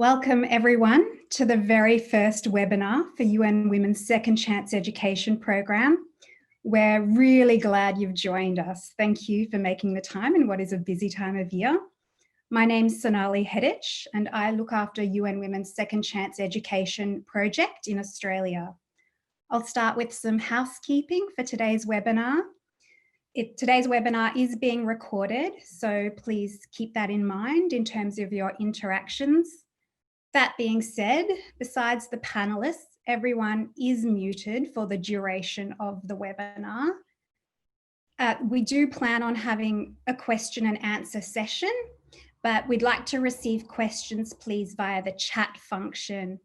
Welcome everyone to the very first webinar for UN Women's Second Chance Education Program. We're really glad you've joined us. Thank you for making the time in what is a busy time of year. My name's Sonali Hedich and I look after UN Women's Second Chance Education Project in Australia. I'll start with some housekeeping for today's webinar. Today's webinar is being recorded, so please keep that in mind in terms of your interactions. That being said, besides the panelists, everyone is muted for the duration of the webinar. We do plan on having a question and answer session, but we'd like to receive questions, please, via the chat function.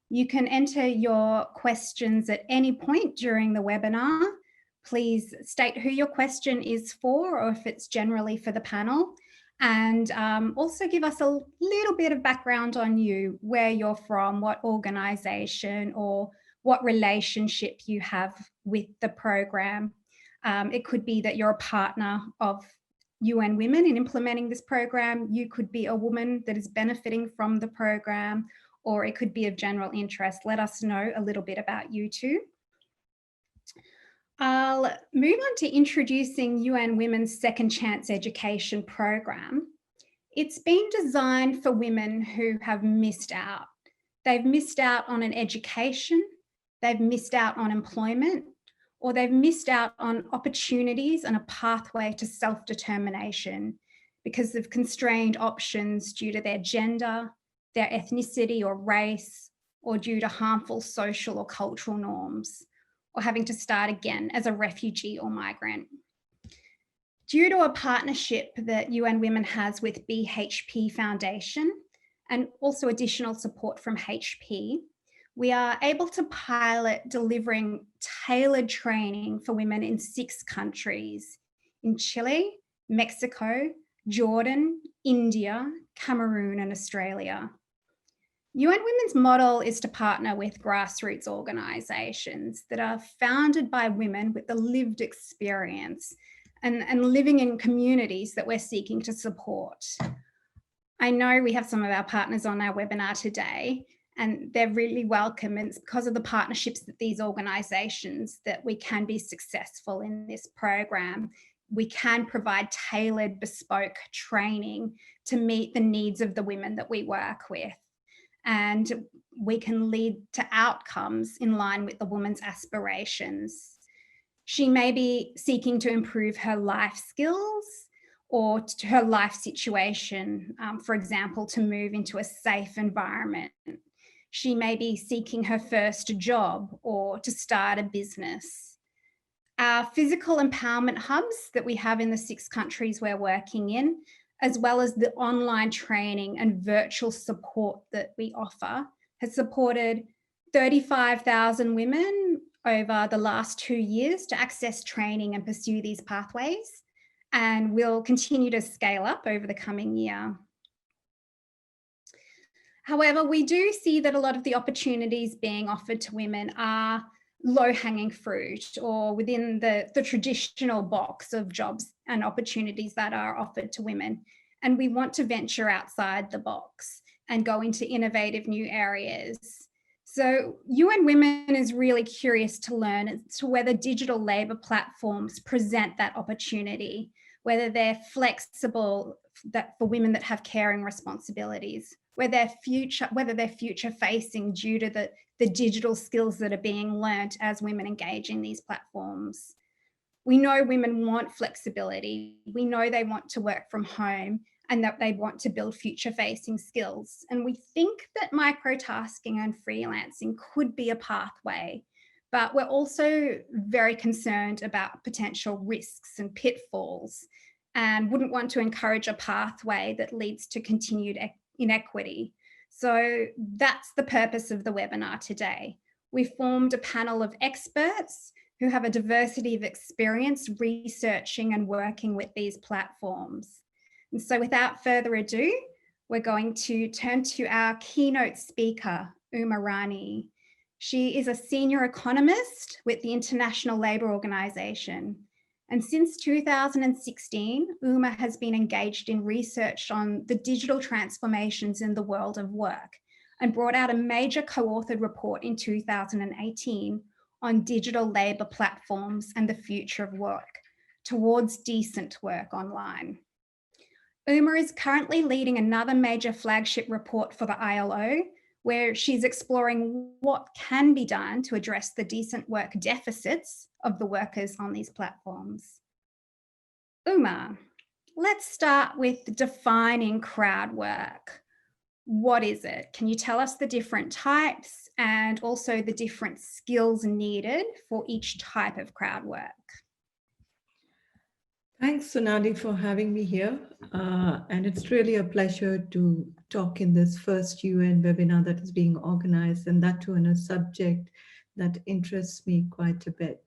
You can enter your questions at any point during the webinar. Please state who your question is for or if it's generally for the panel. And also give us a little bit of background on you, where you're from, what organisation or what relationship you have with the program. It could be that you're a partner of UN Women in implementing this program. You could be a woman that is benefiting from the program, or it could be of general interest. Let us know a little bit about you too. I'll move on to introducing UN Women's Second Chance Education Program. It's been designed for women who have missed out. They've missed out on an education, they've missed out on employment, or they've missed out on opportunities and a pathway to self-determination because of constrained options due to their gender, their ethnicity or race, or due to harmful social or cultural norms, or having to start again as a refugee or migrant. Due to a partnership that UN Women has with BHP Foundation and also additional support from HP, we are able to pilot delivering tailored training for women in 6 countries: in Chile, Mexico, Jordan, India, Cameroon, and Australia. UN Women's model is to partner with grassroots organisations that are founded by women with the lived experience and living in communities that we're seeking to support. I know we have some of our partners on our webinar today, and they're really welcome, and it's because of the partnerships with these organisations that we can be successful in this program. We can provide tailored, bespoke training to meet the needs of the women that we work with. And we can lead to outcomes in line with the woman's aspirations. She may be seeking to improve her life skills or to her life situation, for example, to move into a safe environment. She may be seeking her first job or to start a business. Our physical empowerment hubs that we have in the 6 countries we're working in, as well as the online training and virtual support that we offer, has supported 35,000 women over the last 2 years to access training and pursue these pathways, and will continue to scale up over the coming year. However, we do see that a lot of the opportunities being offered to women are low-hanging fruit or within the traditional box of jobs and opportunities that are offered to women. And we want to venture outside the box and go into innovative new areas. So UN Women is really curious to learn as to whether digital labour platforms present that opportunity, whether they're flexible for women that have caring responsibilities, whether they're future facing due to the digital skills that are being learnt as women engage in these platforms. We know women want flexibility. We know they want to work from home and that they want to build future facing skills. And we think that microtasking and freelancing could be a pathway, but we're also very concerned about potential risks and pitfalls and wouldn't want to encourage a pathway that leads to continued inequity. So that's the purpose of the webinar today. We formed a panel of experts who have a diversity of experience researching and working with these platforms. And so without further ado, we're going to turn to our keynote speaker, Uma Rani. She is a senior economist with the International Labour Organization. And since 2016, UMA has been engaged in research on the digital transformations in the world of work and brought out a major co-authored report in 2018 on digital labour platforms and the future of work towards decent work online. UMA is currently leading another major flagship report for the ILO, where she's exploring what can be done to address the decent work deficits of the workers on these platforms. Uma, let's start with defining crowd work. What is it? Can you tell us the different types and also the different skills needed for each type of crowd work? Thanks, Sonali, for having me here. And it's really a pleasure to talk in this first UN webinar that is being organized, and that too on a subject that interests me quite a bit.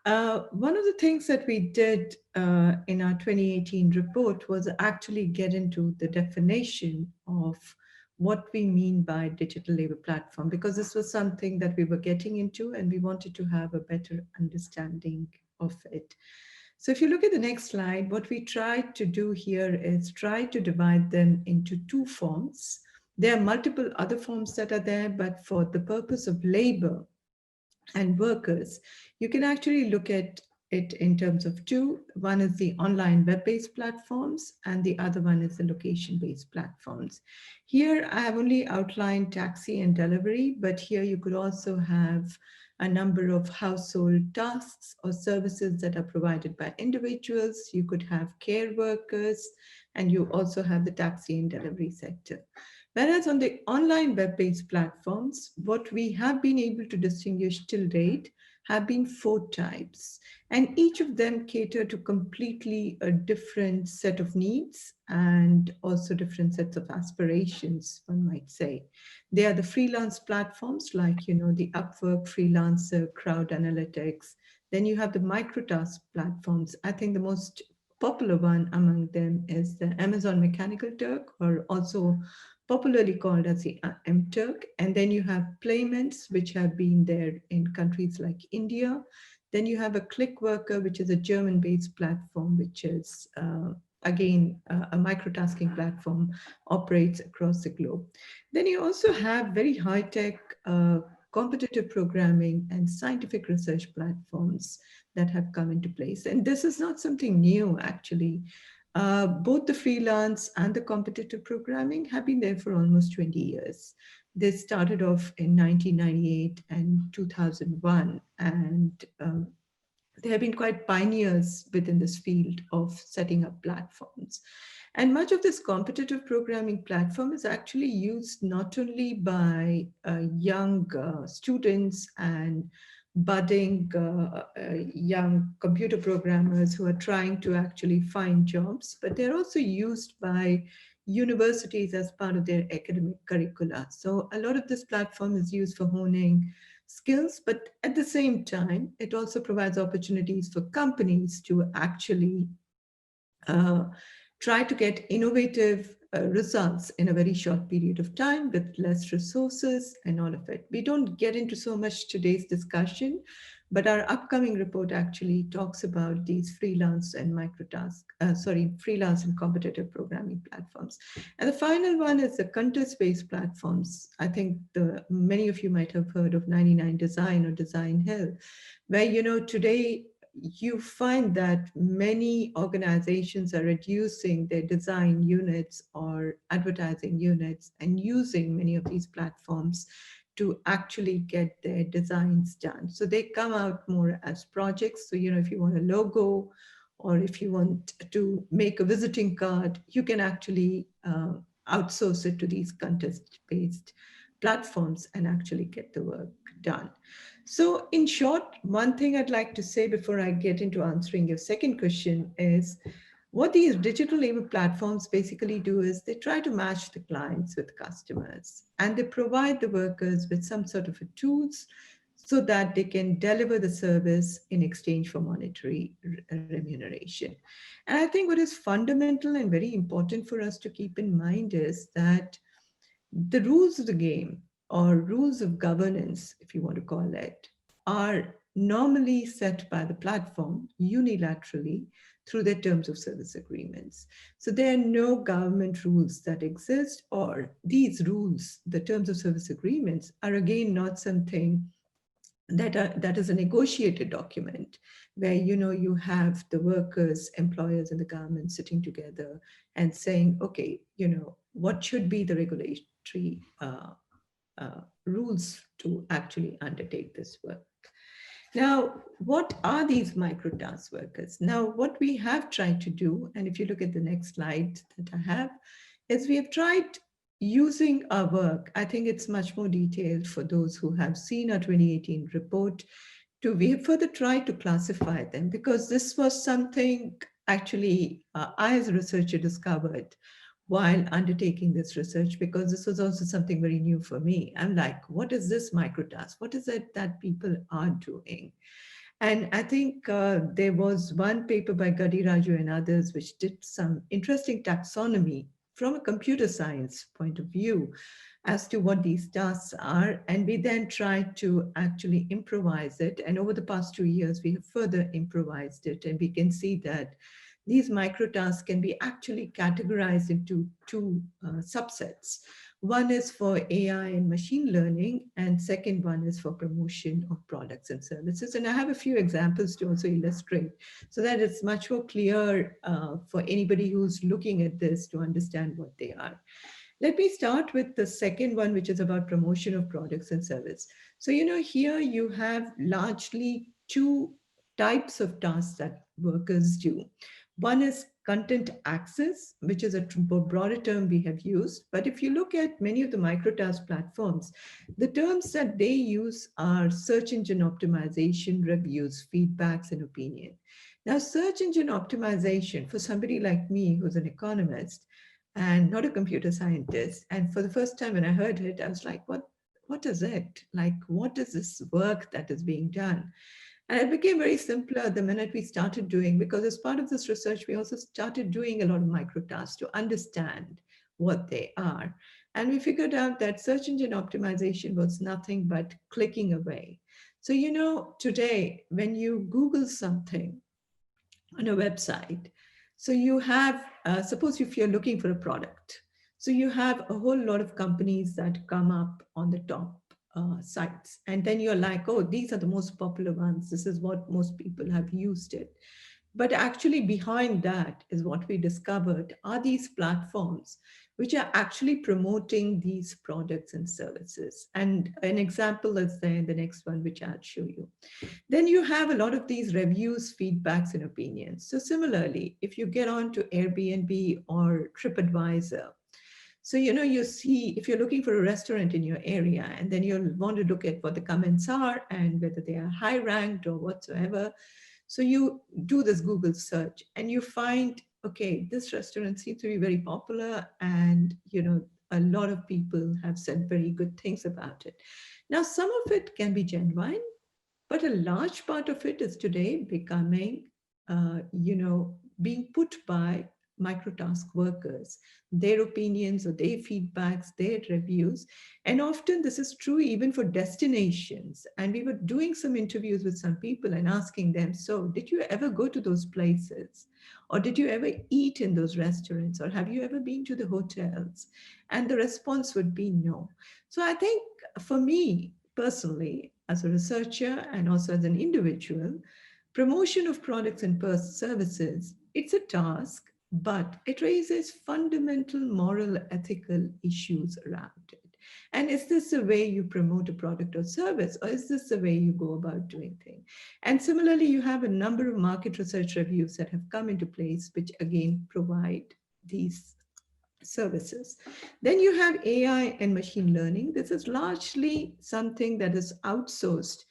One of the things that we did in our 2018 report was actually get into the definition of what we mean by digital labor platform, because this was something that we were getting into and we wanted to have a better understanding of it. So if you look at the next slide, what we tried to do here is try to divide them into two forms. There are multiple other forms that are there, but for the purpose of labor and workers, you can actually look at it in terms of two. One is the online web-based platforms, and the other one is the location-based platforms. Here, I have only outlined taxi and delivery, but here you could also have a number of household tasks or services that are provided by individuals. You could have care workers, and you also have the taxi and delivery sector. Whereas on the online web-based platforms, what we have been able to distinguish till date have been 4 types, and each of them cater to completely a different set of needs and also different sets of aspirations, one might say. They are the freelance platforms like, the Upwork, Freelancer, Crowd Analytics. Then you have the microtask platforms. I think the most popular one among them is the Amazon Mechanical Turk, or also popularly called as the MTurk. And then you have Payments, which have been there in countries like India. Then you have a Clickworker, which is a German-based platform, which is, again, a microtasking platform, operates across the globe. Then you also have very high-tech competitive programming and scientific research platforms that have come into place. And this is not something new, actually. Both the freelance and the competitive programming have been there for almost 20 years. They started off in 1998 and 2001, and they have been quite pioneers within this field of setting up platforms. And much of this competitive programming platform is actually used not only by young students and budding young computer programmers who are trying to actually find jobs, but they're also used by universities as part of their academic curricula. So a lot of this platform is used for honing skills, but at the same time, it also provides opportunities for companies to actually try to get innovative results in a very short period of time with less resources and all of it. We don't get into so much today's discussion, but our upcoming report actually talks about these freelance and freelance and competitive programming platforms. And the final one is the contest-based platforms. I think many of you might have heard of 99 Design or Design Hill, where, today you find that many organizations are reducing their design units or advertising units and using many of these platforms to actually get their designs done. So they come out more as projects. So, if you want a logo or if you want to make a visiting card, you can actually outsource it to these contest-based platforms and actually get the work done. So in short, one thing I'd like to say before I get into answering your second question is what these digital labor platforms basically do is they try to match the clients with customers, and they provide the workers with some sort of tools so that they can deliver the service in exchange for monetary remuneration. And I think what is fundamental and very important for us to keep in mind is that the rules of the game, or rules of governance, if you want to call it, are normally set by the platform unilaterally through their terms of service agreements. So there are no government rules that exist, or these rules, the terms of service agreements, are again not something that is a negotiated document where you have the workers, employers, and the government sitting together and saying, okay, what should be the regulatory rules to actually undertake this work. Now, what are these microtask workers? Now, what we have tried to do, and if you look at the next slide that I have, is we have tried using our work. I think it's much more detailed for those who have seen our 2018 report. We have further tried to classify them, because this was something actually I as a researcher discovered while undertaking this research, because this was also something very new for me. I'm like, what is this microtask? What is it that people are doing? And I think there was one paper by Gadi Raju and others which did some interesting taxonomy from a computer science point of view as to what these tasks are. And we then tried to actually improvise it. And over the past 2 years, we have further improvised it. And we can see that these microtasks can be actually categorized into two subsets. One is for AI and machine learning, and second one is for promotion of products and services. And I have a few examples to also illustrate so that it's much more clear for anybody who's looking at this to understand what they are. Let me start with the second one, which is about promotion of products and service. So, here you have largely two types of tasks that workers do. One is content access, which is a broader term we have used. But if you look at many of the microtask platforms, the terms that they use are search engine optimization, reviews, feedbacks, and opinion. Now, search engine optimization, for somebody like me who's an economist and not a computer scientist, and for the first time when I heard it, I was like, what is it? Like, what is this work that is being done? And it became very simpler the minute we started doing, because as part of this research, we also started doing a lot of microtasks to understand what they are. And we figured out that search engine optimization was nothing but clicking away. So, today, when you Google something on a website, so you have, suppose if you're looking for a product, so you have a whole lot of companies that come up on the top sites. And then you're like, oh, these are the most popular ones. This is what most people have used it. But actually behind that is what we discovered are these platforms which are actually promoting these products and services. And an example is there in the next one, which I'll show you. Then you have a lot of these reviews, feedbacks, and opinions. So similarly, if you get on to Airbnb or TripAdvisor, so, you see, if you're looking for a restaurant in your area, and then you'll want to look at what the comments are and whether they are high ranked or whatsoever. So you do this Google search and you find, okay, this restaurant seems to be very popular, and, a lot of people have said very good things about it. Now, some of it can be genuine, but a large part of it is today becoming, being put by microtask workers, their opinions or their feedbacks, their reviews. And often this is true even for destinations. And we were doing some interviews with some people and asking them, so did you ever go to those places? Or did you ever eat in those restaurants? Or have you ever been to the hotels? And the response would be no. So I think for me personally, as a researcher and also as an individual, promotion of products and services, it's a task, but it raises fundamental moral, ethical issues around it. And is this the way you promote a product or service, or is this the way you go about doing things? And similarly, you have a number of market research reviews that have come into place, which again provide these services. Then you have AI and machine learning. This is largely something that is outsourced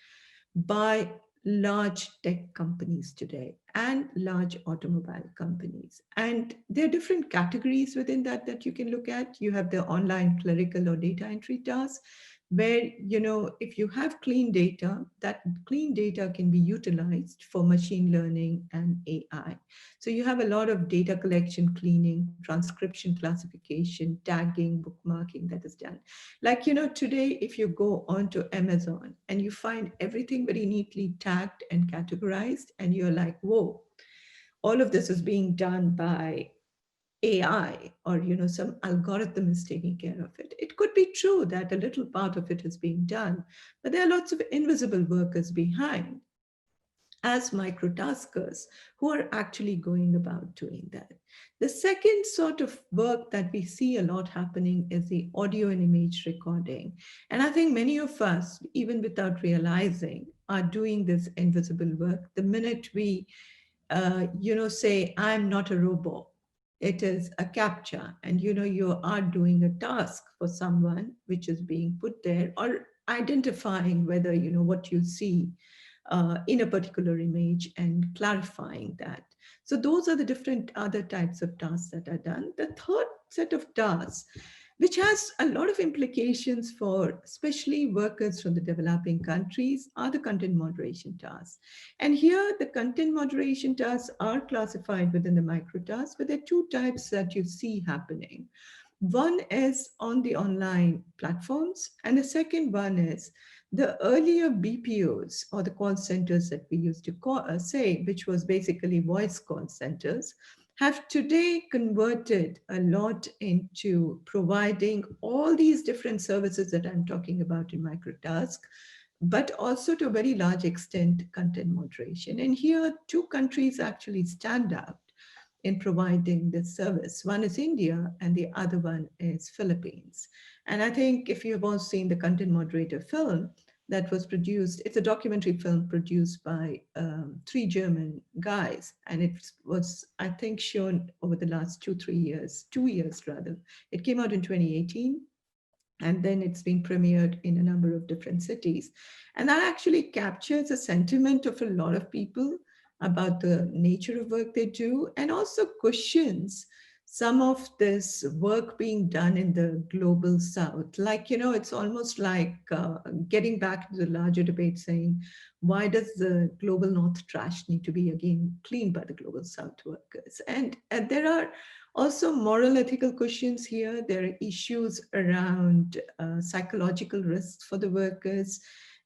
by large tech companies today and large automobile companies. And there are different categories within that you can look at. You have the online clerical or data entry tasks. where, if you have clean data, that clean data can be utilized for machine learning and AI. So you have a lot of data collection, cleaning, transcription, classification, tagging, bookmarking that is done. Like, today, if you go onto Amazon and you find everything very neatly tagged and categorized, and you're like, whoa, all of this is being done by AI, or some algorithm is taking care of it. It could be true that a little part of it is being done, but there are lots of invisible workers behind as microtaskers who are actually going about doing that. The second sort of work that we see a lot happening is the audio and image recording. And I think many of us, even without realizing, are doing this invisible work. The minute we say, I'm not a robot, it is a captcha, and you are doing a task for someone which is being put there, or identifying whether what you see in a particular image and clarifying that. So those are the different other types of tasks that are done. The third set of tasks, which has a lot of implications for especially workers from the developing countries, are the content moderation tasks. And here the content moderation tasks are classified within the micro tasks, but there are two types that you see happening. One is on the online platforms, and the second one is the earlier BPOs, or the call centers that we used to say, which was basically voice call centers, have today converted a lot into providing all these different services that I'm talking about in microtask, but also to a very large extent, content moderation. And here, two countries actually stand out in providing this service. One is India and the other one is Philippines. And I think if you have all seen the content moderator film that was produced, it's a documentary film produced by three German guys. And it was, I think, shown over the last 2 years rather. It came out in 2018. And then it's been premiered in a number of different cities. And that actually captures a sentiment of a lot of people about the nature of work they do, and also questions some of this work being done in the global south. Like, it's almost like getting back to the larger debate saying, why does the global north trash need to be again cleaned by the global south workers? And there are also moral ethical questions here. There are issues around psychological risks for the workers.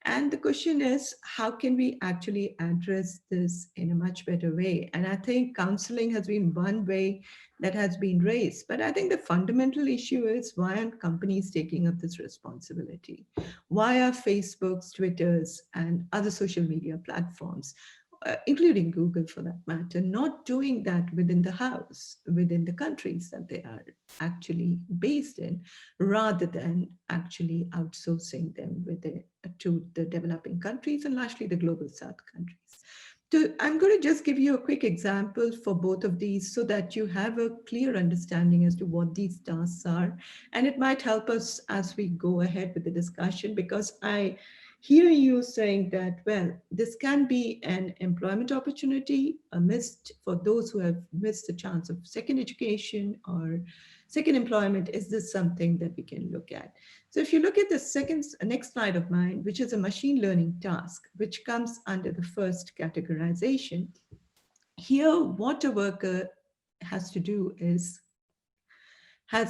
And the question is, how can we actually address this in a much better way? And I think counseling has been one way that has been raised. But I think the fundamental issue is, why aren't companies taking up this responsibility? Why are Facebooks, Twitters, and other social media platforms, including Google for that matter, not doing that within the house, within the countries that they are actually based in, rather than actually outsourcing them to the developing countries and largely the global south countries? I'm going to just give you a quick example for both of these so that you have a clear understanding as to what these tasks are. And it might help us as we go ahead with the discussion, because I hear you saying that, well, this can be an employment opportunity, for those who have missed the chance of second education or second employment. Is this something that we can look at? So if you look at the next slide of mine, which is a machine learning task, which comes under the first categorization, here what a worker has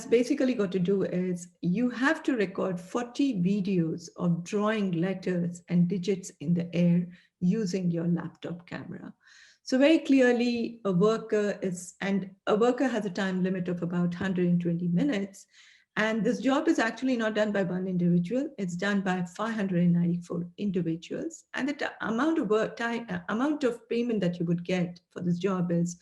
basically got to do is, you have to record 40 videos of drawing letters and digits in the air using your laptop camera. So very clearly, a worker has a time limit of about 120 minutes. And this job is actually not done by one individual. It's done by 594 individuals. And the amount of payment that you would get for this job is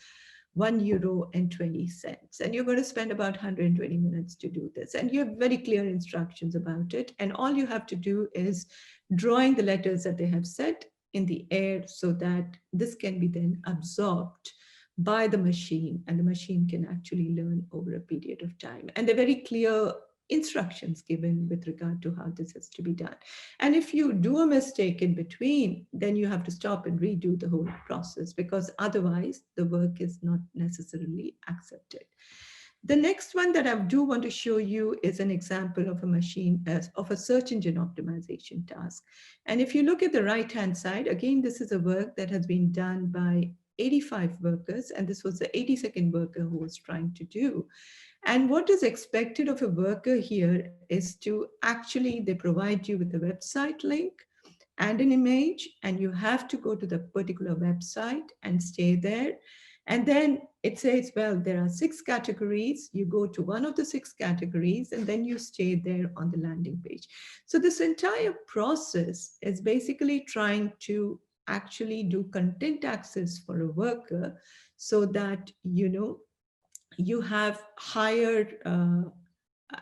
€1.20. And you're going to spend about 120 minutes to do this. And you have very clear instructions about it. And all you have to do is drawing the letters that they have set in the air, so that this can be then absorbed by the machine, and the machine can actually learn over a period of time. And there are very clear instructions given with regard to how this is to be done. And if you do a mistake in between, then you have to stop and redo the whole process, because otherwise the work is not necessarily accepted. The next one that I do want to show you is an example of a of a search engine optimization task. And if you look at the right-hand side, again, this is a work that has been done by 85 workers, and this was the 82nd worker who was trying to do. And what is expected of a worker here is to actually, they provide you with a website link and an image, and you have to go to the particular website and stay there. And then it says, well, there are 6 categories. You go to one of the 6 categories, and then you stay there on the landing page. So this entire process is basically trying to actually do content access for a worker so that, you have higher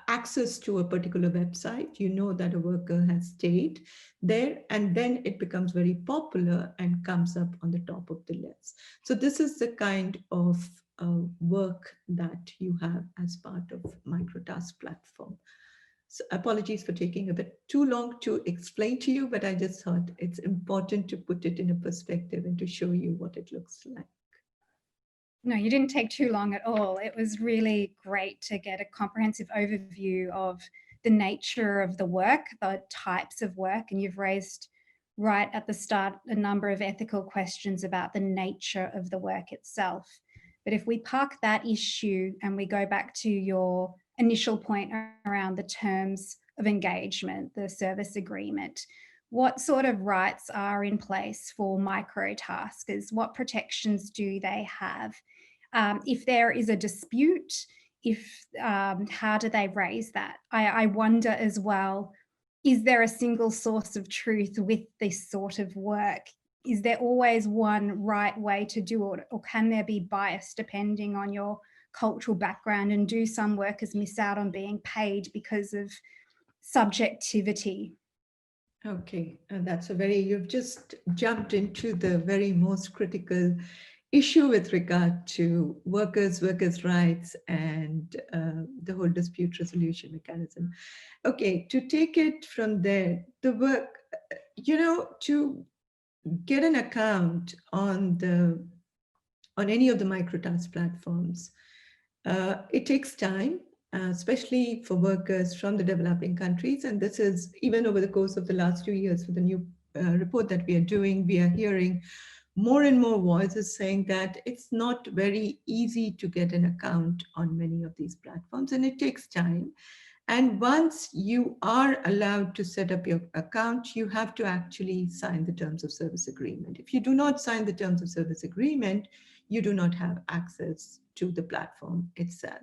access to a particular website, you know that a worker has stayed there, and then it becomes very popular and comes up on the top of the list. So this is the kind of work that you have as part of microtask platform. So apologies for taking a bit too long to explain to you, but I just thought it's important to put it in a perspective and to show you what it looks like. No, you didn't take too long at all. It was really great to get a comprehensive overview of the nature of the work, the types of work, and you've raised right at the start a number of ethical questions about the nature of the work itself. But if we park that issue and we go back to your initial point around the terms of engagement, the service agreement, what sort of rights are in place for microtaskers? What protections do they have? If there is a dispute, how do they raise that? I wonder as well, is there a single source of truth with this sort of work? Is there always one right way to do it, or can there be bias depending on your cultural background? And do some workers miss out on being paid because of subjectivity? Okay, and you've just jumped into the very most critical issue with regard to workers' rights, and the whole dispute resolution mechanism. Okay, to take it from there, the work, to get an account on any of the microtask platforms, it takes time, especially for workers from the developing countries. And this is even over the course of the last 2 years for the new report that we are doing, we are hearing more and more voices saying that it's not very easy to get an account on many of these platforms, and it takes time. And once you are allowed to set up your account, you have to actually sign the terms of service agreement. If you do not sign the terms of service agreement, you do not have access to the platform itself.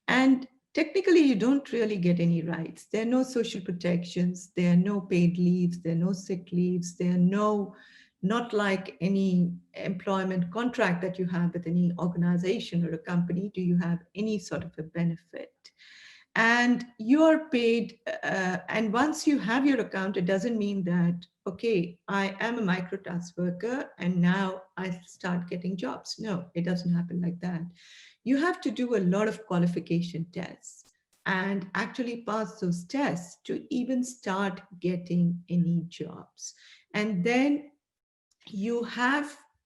And technically, you don't really get any rights. There are no social protections. There are no paid leaves. There are no sick leaves. There are not like any employment contract that you have with any organization or a company, do you have any sort of a benefit. And you are paid, and once you have your account, it doesn't mean that, okay, I am a microtask worker and now I start getting jobs. No, it doesn't happen like that. You have to do a lot of qualification tests and actually pass those tests to even start getting any jobs. And then you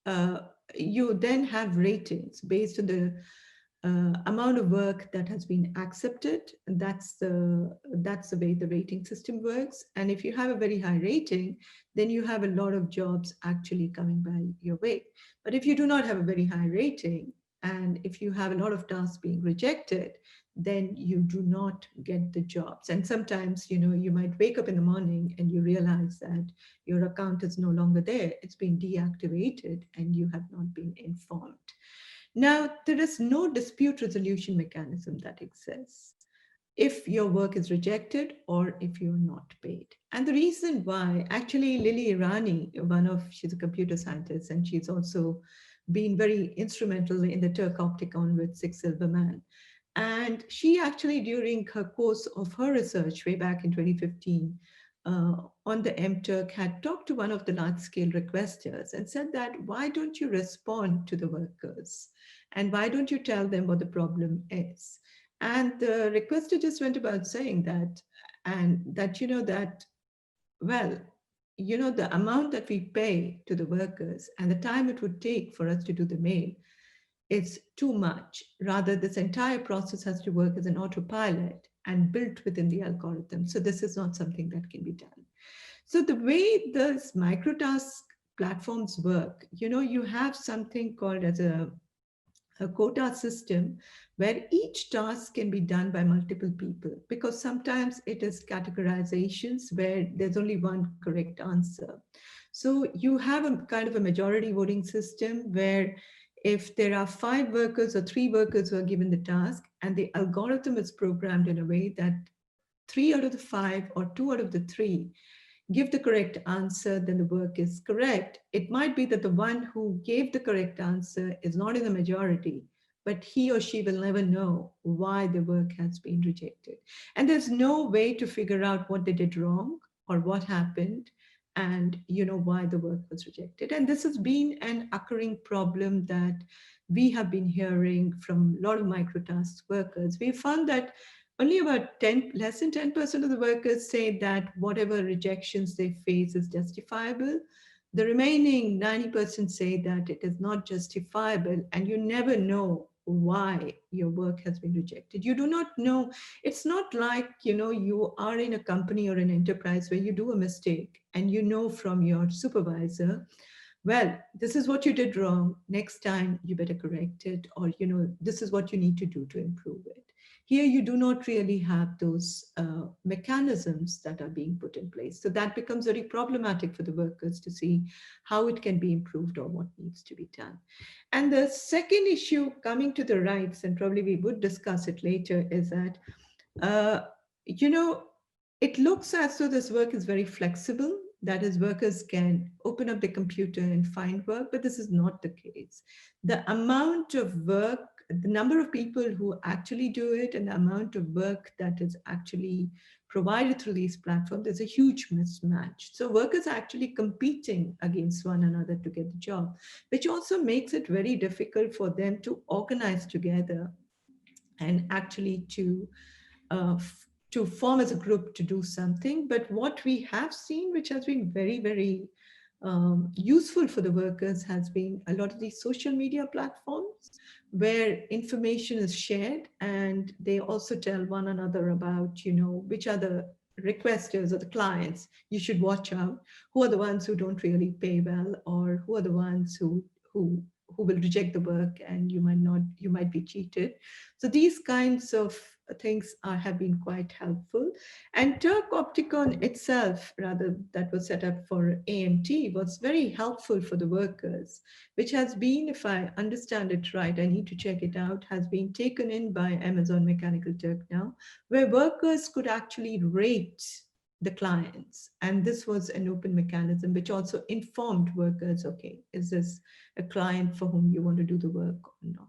then have ratings based on the amount of work that has been accepted. And that's the way the rating system works. And if you have a very high rating, then you have a lot of jobs actually coming by your way. But if you do not have a very high rating, and if you have a lot of tasks being rejected, then you do not get the jobs. And sometimes, you might wake up in the morning and you realize that your account is no longer there. It's been deactivated and you have not been informed. Now, there is no dispute resolution mechanism that exists if your work is rejected or if you're not paid. And the reason why, actually, Lily Irani, she's a computer scientist, and she's also been very instrumental in the Turk Opticon with 6 Silverman. And she actually, during her course of her research way back in 2015, on the MTurk, had talked to one of the large-scale requesters and said that, why don't you respond to the workers? And why don't you tell them what the problem is? And the requester just went about saying that, well, the amount that we pay to the workers and the time it would take for us to do the mail, is too much. Rather, this entire process has to work as an autopilot and built within the algorithm. So this is not something that can be done. So the way those microtask platforms work, you have something called as a quota system where each task can be done by multiple people, because sometimes it is categorizations where there's only one correct answer. So you have a kind of a majority voting system where if there are 5 workers or 3 workers who are given the task, and the algorithm is programmed in a way that 3 out of the 5 or 2 out of the 3 give the correct answer, then the work is correct. It might be that the one who gave the correct answer is not in the majority, but he or she will never know why the work has been rejected. And there's no way to figure out what they did wrong or what happened and why the work was rejected. And this has been an occurring problem that we have been hearing from a lot of microtask workers. We found that only about less than 10% of the workers say that whatever rejections they face is justifiable. The remaining 90% say that it is not justifiable, and you never know why your work has been rejected. You do not know. It's not like, you are in a company or an enterprise where you do a mistake and you know from your supervisor, well, this is what you did wrong. Next time you better correct it, or, this is what you need to do to improve it. Here, you do not really have those mechanisms that are being put in place. So that becomes very problematic for the workers to see how it can be improved or what needs to be done. And the second issue, coming to the rights, and probably we would discuss it later, is that, uh, you know, it looks as though this work is very flexible. That is, workers can open up the computer and find work, but this is not the case. The amount of work, the number of people who actually do it, and the amount of work that is actually provided through these platforms, there's a huge mismatch. So workers are actually competing against one another to get the job, which also makes it very difficult for them to organize together and actually uh, to form as a group to do something. But what we have seen, which has been very, very useful for the workers, has been a lot of these social media platforms where information is shared, and they also tell one another about, which are the requesters or the clients you should watch out, who are the ones who don't really pay well, or who are the ones who will reject the work, and you might be cheated. So these kinds of things have been quite helpful. And Turk Opticon itself, rather, that was set up for AMT, was very helpful for the workers, which has been, if I understand it right, I need to check it out, has been taken in by Amazon Mechanical Turk now, where workers could actually rate the clients. And this was an open mechanism which also informed workers, okay, is this a client for whom you want to do the work or not?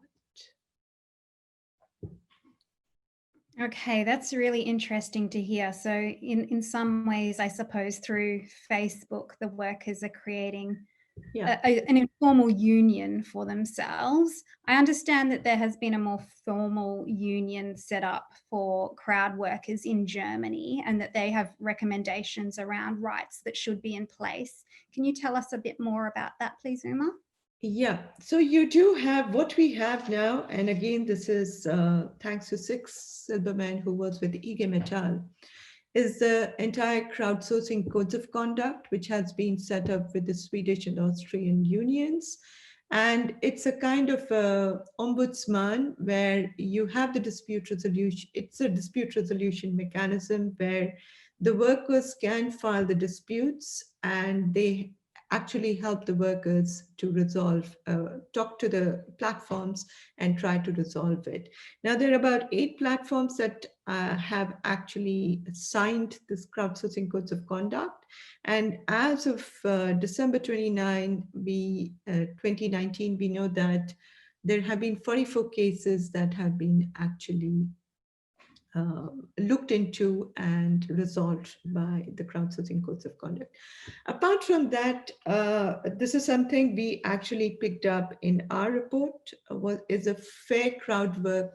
Okay, that's really interesting to hear. So in some ways, I suppose through Facebook, the workers are creating an informal union for themselves. I understand that there has been a more formal union set up for crowd workers in Germany, and that they have recommendations around rights that should be in place. Can you tell us a bit more about that, please, Uma? Yeah, so you do have what we have now, and again, this is thanks to Six Silberman, who was with IG Metall, is the entire crowdsourcing codes of conduct, which has been set up with the Swedish and Austrian unions. And it's a kind of ombudsman where you have the dispute resolution. It's a dispute resolution mechanism where the workers can file the disputes, and they actually help the workers to resolve, talk to the platforms and try to resolve it. Now, there are about 8 platforms that have actually signed this crowdsourcing codes of conduct. And as of December 2019, we know that there have been 44 cases that have been actually looked into and resolved by the crowdsourcing codes of conduct. Apart from that, this is something we actually picked up in our report, is a fair Crowdwork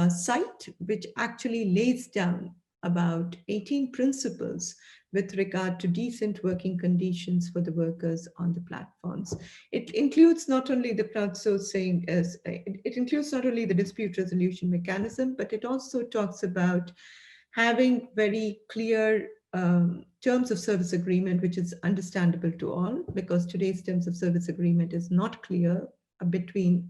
site, which actually lays down about 18 principles with regard to decent working conditions for the workers on the platforms. It includes not only the crowdsourcing, it includes not only the dispute resolution mechanism, but it also talks about having very clear terms of service agreement, which is understandable to all, because today's terms of service agreement is not clear between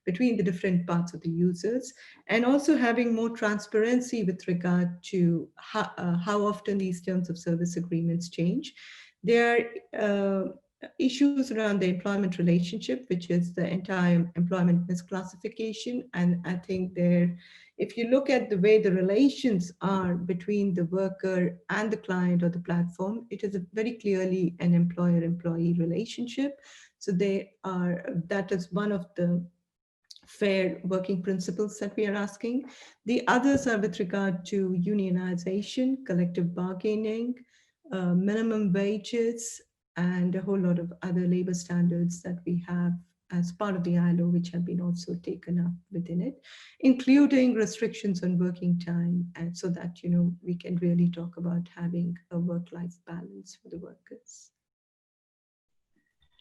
between the different parts of the users, and also having more transparency with regard to how often these terms of service agreements change. There are issues around the employment relationship, which is the entire employment misclassification. And I think if you look at the way the relations are between the worker and the client or the platform, it is very clearly an employer-employee relationship. So that is one of the fair working principles that we are asking. The others are with regard to unionization, collective bargaining, minimum wages, and a whole lot of other labor standards that we have as part of the ILO, which have been also taken up within it, including restrictions on working time, and so that we can really talk about having a work-life balance for the workers.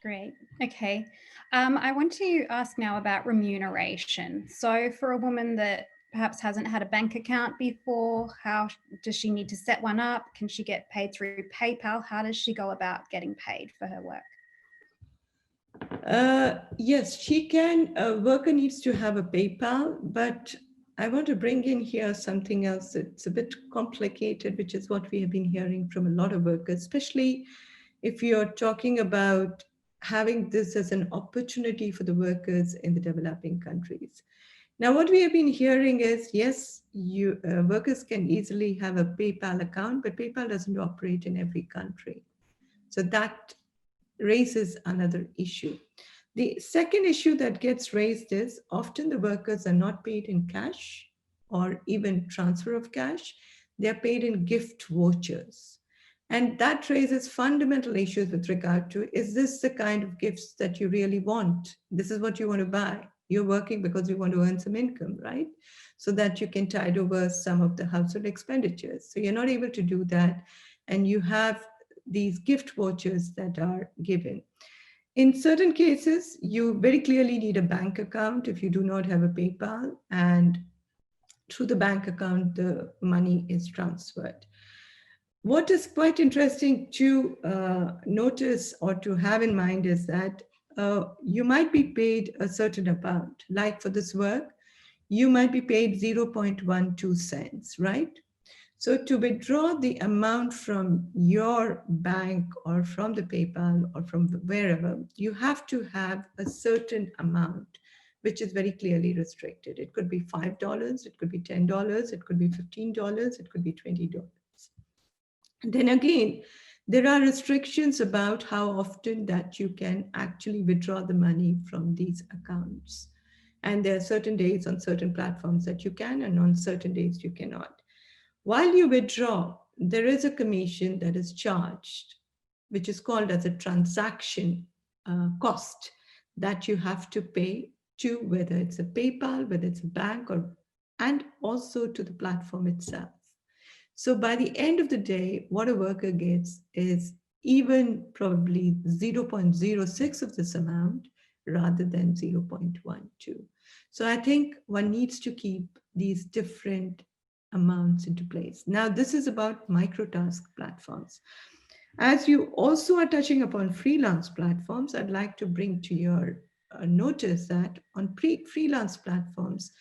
Great. Okay. I want to ask now about remuneration. So for a woman that perhaps hasn't had a bank account before, how does she need to set one up? Can she get paid through PayPal? How does she go about getting paid for her work? Yes, she can. A worker needs to have a PayPal, but I want to bring in here something else that's a bit complicated, which is what we have been hearing from a lot of workers, especially if you're talking about having this as an opportunity for the workers in the developing countries. Now, what we have been hearing is, yes, workers can easily have a PayPal account, but PayPal doesn't operate in every country. So that raises another issue. The second issue that gets raised is often the workers are not paid in cash or even transfer of cash. They're paid in gift vouchers. And that raises fundamental issues with regard to, is this the kind of gifts that you really want? This is what you want to buy. You're working because you want to earn some income, right? So that you can tide over some of the household expenditures. So you're not able to do that. And you have these gift vouchers that are given. In certain cases, you very clearly need a bank account if you do not have a PayPal, and through the bank account, the money is transferred. What is quite interesting to notice or to have in mind is that you might be paid a certain amount. Like for this work, you might be paid 0.12 cents, right? So to withdraw the amount from your bank or from the PayPal or from wherever, you have to have a certain amount, which is very clearly restricted. It could be $5, it could be $10, it could be $15, it could be $20. Then again, there are restrictions about how often that you can actually withdraw the money from these accounts. And there are certain days on certain platforms that you can, and on certain days you cannot. While you withdraw, there is a commission that is charged, which is called as a transaction cost that you have to pay to, whether it's a PayPal, whether it's a bank, and also to the platform itself. So by the end of the day, what a worker gets is even probably 0.06 of this amount rather than 0.12. So I think one needs to keep these different amounts into place. Now, this is about microtask platforms. As you also are touching upon freelance platforms, I'd like to bring to your notice that on freelance platforms,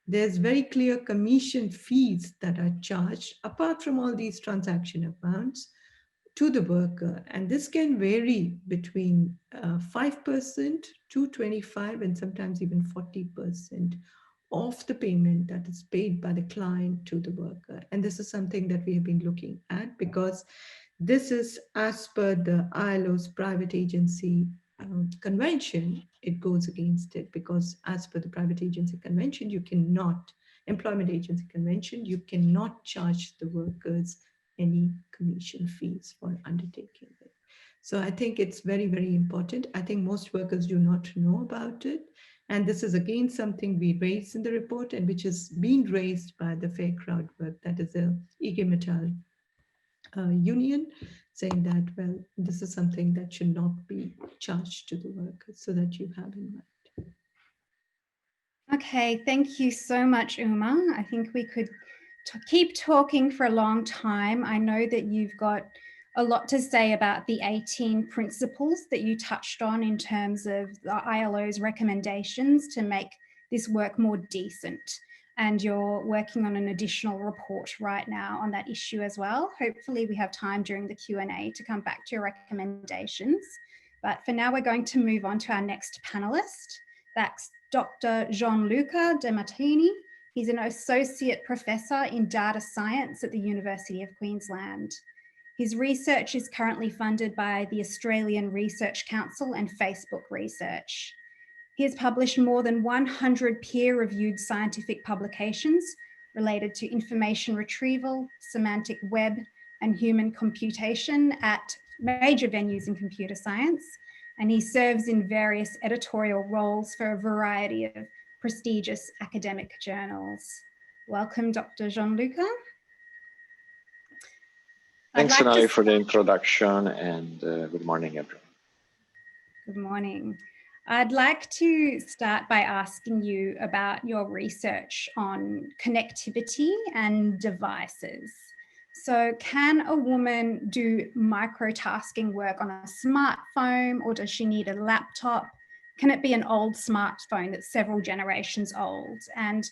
there's very clear commission fees that are charged apart from all these transaction amounts to the worker. And this can vary between 5% to 25% and sometimes even 40% of the payment that is paid by the client to the worker. And this is something that we have been looking at because this is as per the ILO's private agency convention. It goes against it because as per the private agency convention, you cannot, employment agency convention, you cannot charge the workers any commission fees for undertaking it. So I think it's very, very important. I think most workers do not know about it. And this is again something we raised in the report and which is being raised by the Fair Crowdwork, that is a IG Metall union, saying that, well, this is something that should not be charged to the workers, so that you have in mind. Okay, thank you so much, Uma. I think we could keep talking for a long time. I know that you've got a lot to say about the 18 principles that you touched on in terms of the ILO's recommendations to make this work more decent. And you're working on an additional report right now on that issue as well. Hopefully we have time during the Q&A to come back to your recommendations. But for now, we're going to move on to our next panelist. That's Dr. Gianluca De Martini. He's an associate professor in data science at the University of Queensland. His research is currently funded by the Australian Research Council and Facebook Research. He has published more than 100 peer-reviewed scientific publications related to information retrieval, semantic web, and human computation at major venues in computer science, and he serves in various editorial roles for a variety of prestigious academic journals. Welcome, Dr. Gianluca. Thanks, Sonali, for the introduction, and good morning, everyone. Good morning. I'd like to start by asking you about your research on connectivity and devices. So can a woman do microtasking work on a smartphone, or does she need a laptop? Can it be an old smartphone that's several generations old? And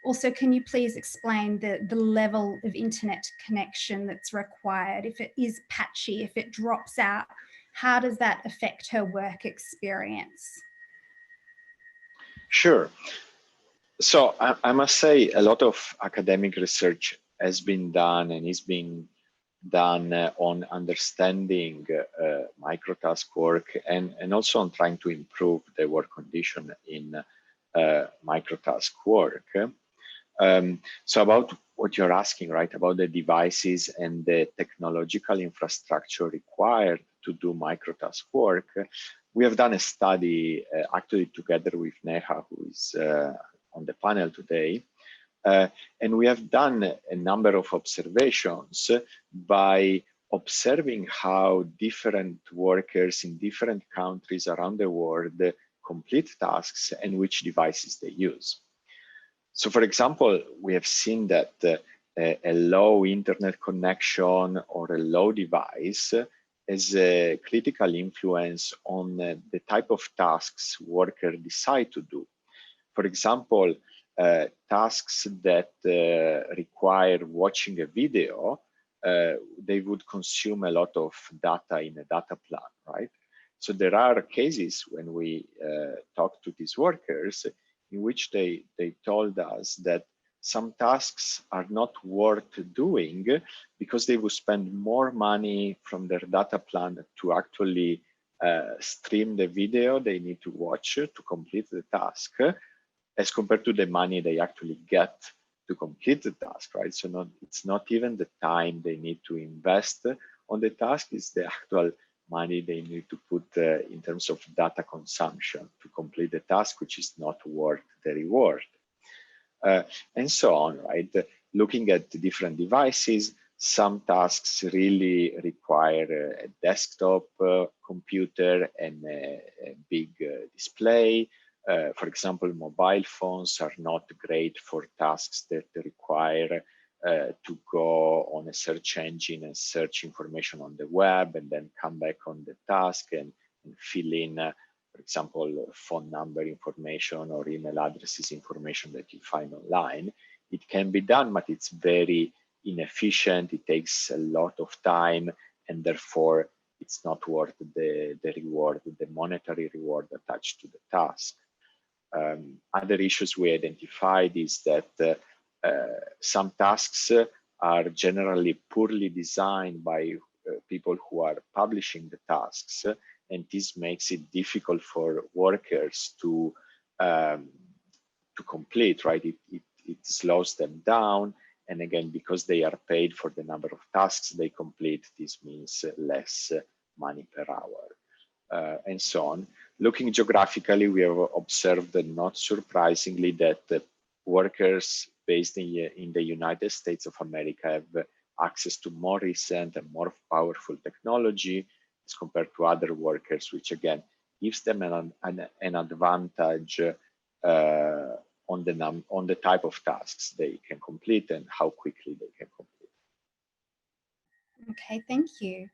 also, can you please explain the level of internet connection that's required? If it is patchy, if it drops out, how does that affect her work experience? Sure. So I must say a lot of academic research has been done and is being done on understanding microtask work and also on trying to improve the work condition in microtask work. So about what you're asking, right, about the devices and the technological infrastructure required to do microtask work, we have done a study actually together with Neha, who is on the panel today. And we have done a number of observations by observing how different workers in different countries around the world complete tasks and which devices they use. So, for example, we have seen that a low internet connection or a low device has a critical influence on the type of tasks workers decide to do. For example, tasks that require watching a video, they would consume a lot of data in a data plan, right? So there are cases when we talk to these workers in which they told us that some tasks are not worth doing because they will spend more money from their data plan to actually stream the video they need to watch to complete the task, as compared to the money they actually get to complete the task, right? So it's not even the time they need to invest on the task, it's the actual money they need to put in terms of data consumption to complete the task, which is not worth the reward. And so on, right? Looking at the different devices, some tasks really require a desktop computer and a big display. For example, mobile phones are not great for tasks that require to go on a search engine and search information on the web and then come back on the task and fill in, for example, phone number information or email addresses information that you find online. It can be done, but it's very inefficient. It takes a lot of time, and therefore it's not worth the reward, the monetary reward attached to the task. Other issues we identified is that some tasks are generally poorly designed by people who are publishing the tasks, and this makes it difficult for workers to complete, right? It slows them down, and again, because they are paid for the number of tasks they complete, this means less money per hour, and so on. Looking geographically, we have observed, not surprisingly, that workers based in the United States of America have access to more recent and more powerful technology as compared to other workers, which again gives them an advantage on the type of tasks they can complete and how quickly they can complete. Okay, thank you.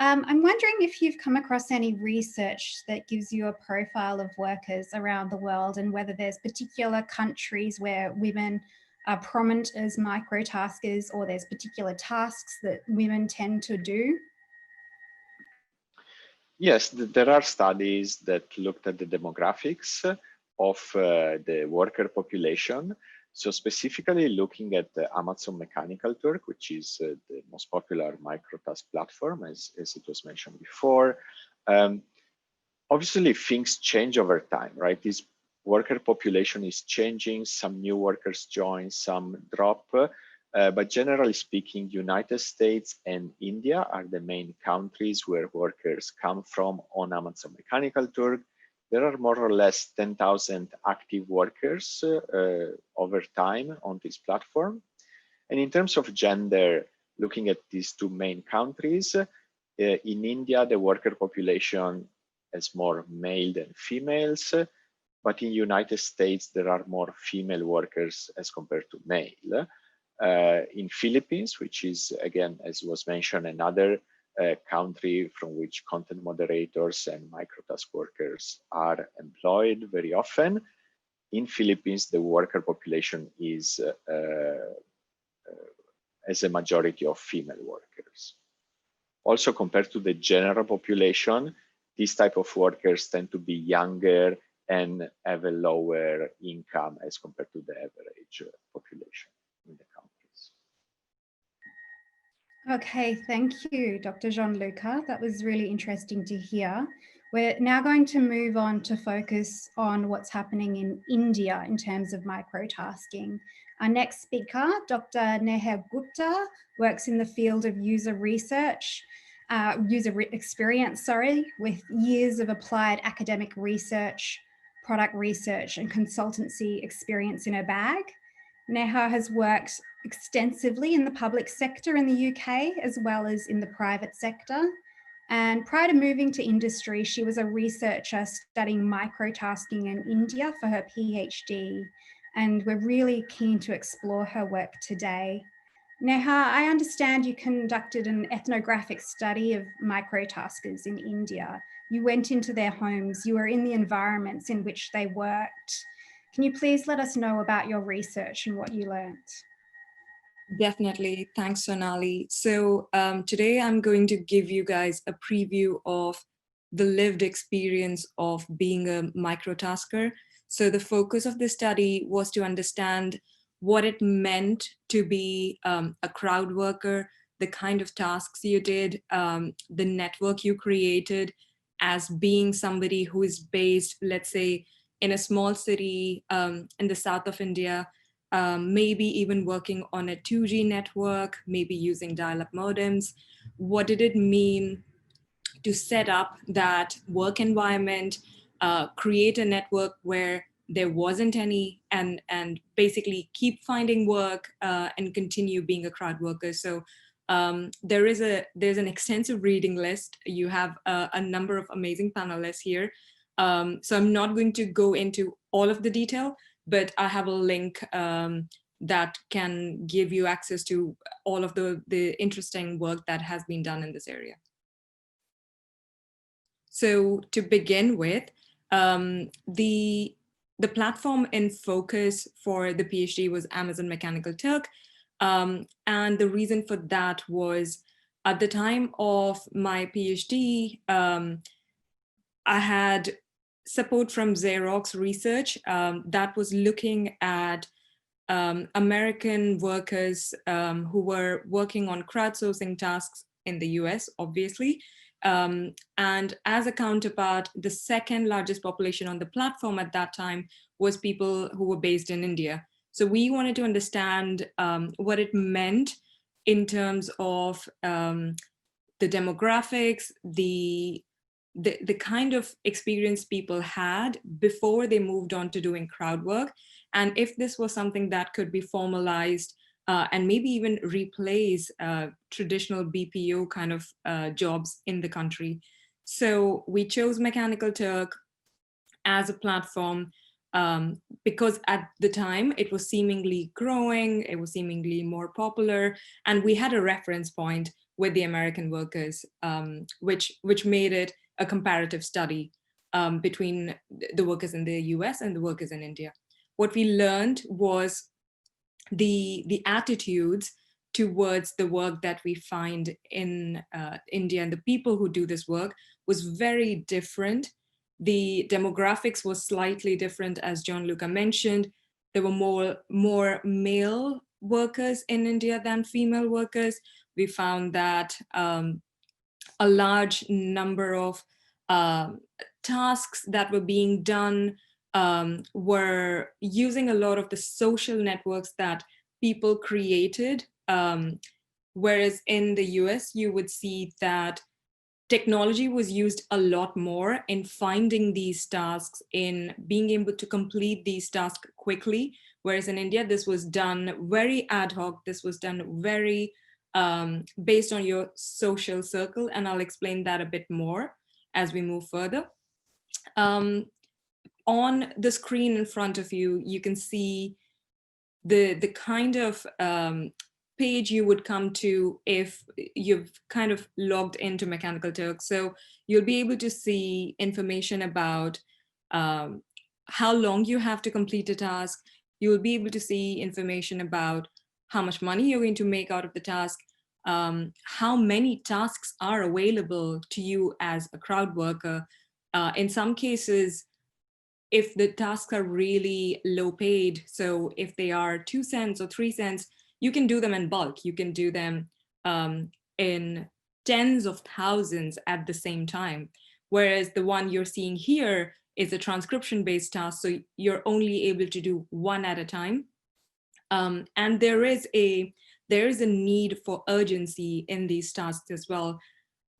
I'm wondering if you've come across any research that gives you a profile of workers around the world and whether there's particular countries where women are prominent as microtaskers or there's particular tasks that women tend to do. Yes, there are studies that looked at the demographics of the worker population. So specifically looking at the Amazon Mechanical Turk, which is the most popular microtask platform, as it was mentioned before. Obviously, things change over time, right? This worker population is changing. Some new workers join, some drop. But generally speaking, United States and India are the main countries where workers come from on Amazon Mechanical Turk. There are more or less 10,000 active workers over time on this platform. And in terms of gender, looking at these two main countries, in India, the worker population is more male than females, but in United States, there are more female workers as compared to male. In Philippines, which is, again, as was mentioned, another country from which content moderators and microtask workers are employed very often. In Philippines, the worker population is as a majority of female workers. Also, compared to the general population, these type of workers tend to be younger and have a lower income as compared to the average population in the countries. Okay, thank you, Dr. Gianluca. That was really interesting to hear. We're now going to move on to focus on what's happening in India in terms of microtasking. Our next speaker, Dr. Neha Gupta, works in the field of user experience, with years of applied academic research, product research, and consultancy experience in her bag. Neha has worked extensively in the public sector in the UK, as well as in the private sector. And prior to moving to industry, she was a researcher studying microtasking in India for her PhD. And we're really keen to explore her work today. Neha, I understand you conducted an ethnographic study of microtaskers in India. You went into their homes, you were in the environments in which they worked. Can you please let us know about your research and what you learned? Definitely. Thanks, Sonali. So today I'm going to give you guys a preview of the lived experience of being a microtasker. So the focus of this study was to understand what it meant to be a crowd worker, the kind of tasks you did, the network you created as being somebody who is based, let's say, in a small city in the south of India, maybe even working on a 2G network, maybe using dial-up modems. What did it mean to set up that work environment, create a network where there wasn't any, and basically keep finding work and continue being a crowd worker? So there's an extensive reading list. You have a number of amazing panelists here. So I'm not going to go into all of the detail, but I have a link that can give you access to all of the interesting work that has been done in this area. So to begin with, the platform in focus for the PhD was Amazon Mechanical Turk. And the reason for that was at the time of my PhD, I had support from Xerox Research that was looking at American workers who were working on crowdsourcing tasks in the US, obviously. And as a counterpart, the second largest population on the platform at that time was people who were based in India. So we wanted to understand what it meant in terms of the demographics, the kind of experience people had before they moved on to doing crowd work, and if this was something that could be formalized and maybe even replace traditional BPO kind of jobs in the country. So we chose Mechanical Turk as a platform because at the time it was seemingly growing, it was seemingly more popular, and we had a reference point with the American workers, which made it a comparative study between the workers in the US and the workers in India. What we learned was the attitudes towards the work that we find in India and the people who do this work was very different. The demographics was slightly different, as Gianluca mentioned. There were more male workers in India than female workers. We found that a large number of tasks that were being done were using a lot of the social networks that people created. Whereas in the US, you would see that technology was used a lot more in finding these tasks, in being able to complete these tasks quickly. Whereas in India, this was done very ad hoc. This was done very based on your social circle. And I'll explain that a bit more as we move further. On the screen in front of you, you can see the kind of page you would come to if you've kind of logged into Mechanical Turk. So you'll be able to see information about how long you have to complete a task. You'll be able to see information about how much money you're going to make out of the task, how many tasks are available to you as a crowd worker. In some cases, if the tasks are really low paid, so if they are 2 cents or 3 cents, you can do them in bulk. You can do them in tens of thousands at the same time. Whereas the one you're seeing here is a transcription-based task, so you're only able to do one at a time. And there is a need for urgency in these tasks as well,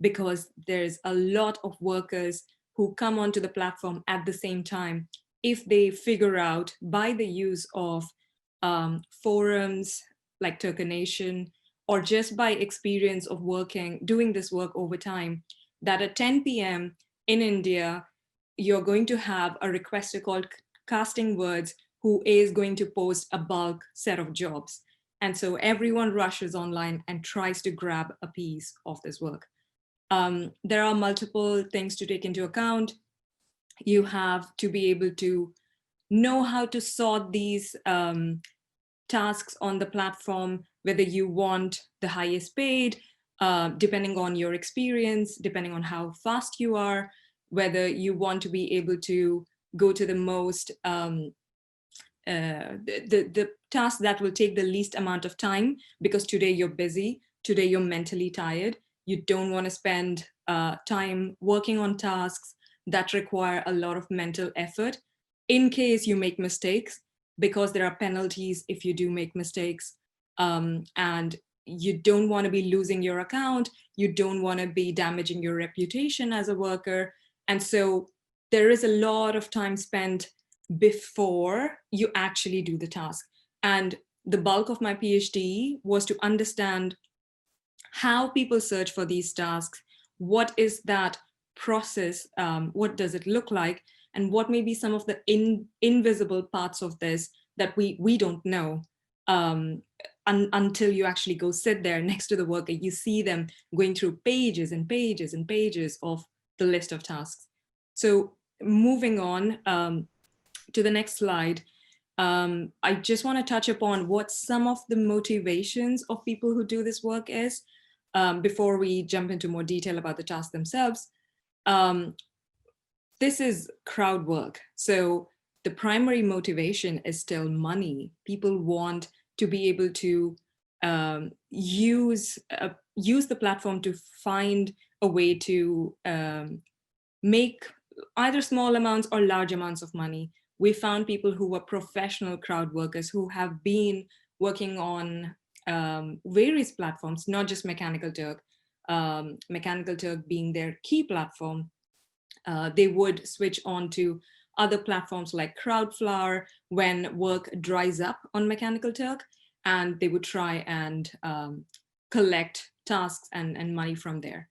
because there's a lot of workers who come onto the platform at the same time. If they figure out by the use of forums like Turkanation, or just by experience of doing this work over time, that at 10 p.m. in India, you're going to have a requester called Casting Words who is going to post a bulk set of jobs. And so everyone rushes online and tries to grab a piece of this work. There are multiple things to take into account. You have to be able to know how to sort these tasks on the platform, whether you want the highest paid, depending on your experience, depending on how fast you are, whether you want to be able to go to the most, the task that will take the least amount of time, because today you're busy, today you're mentally tired. You don't want to spend time working on tasks that require a lot of mental effort in case you make mistakes, because there are penalties if you do make mistakes. And you don't want to be losing your account. You don't want to be damaging your reputation as a worker. And so there is a lot of time spent before you actually do the task. And the bulk of my PhD was to understand how people search for these tasks. What is that process? What does it look like? And what may be some of the invisible parts of this that we don't know until you actually go sit there next to the worker. You see them going through pages and pages and pages of the list of tasks. So moving on to the next slide, I just want to touch upon what some of the motivations of people who do this work is before we jump into more detail about the tasks themselves. This is crowd work. So the primary motivation is still money. People want to be able to use the platform to find a way to make either small amounts or large amounts of money. We found people who were professional crowd workers who have been working on various platforms, not just Mechanical Turk, Mechanical Turk being their key platform. They would switch on to other platforms like Crowdflower when work dries up on Mechanical Turk. and they would try and collect tasks and money from there.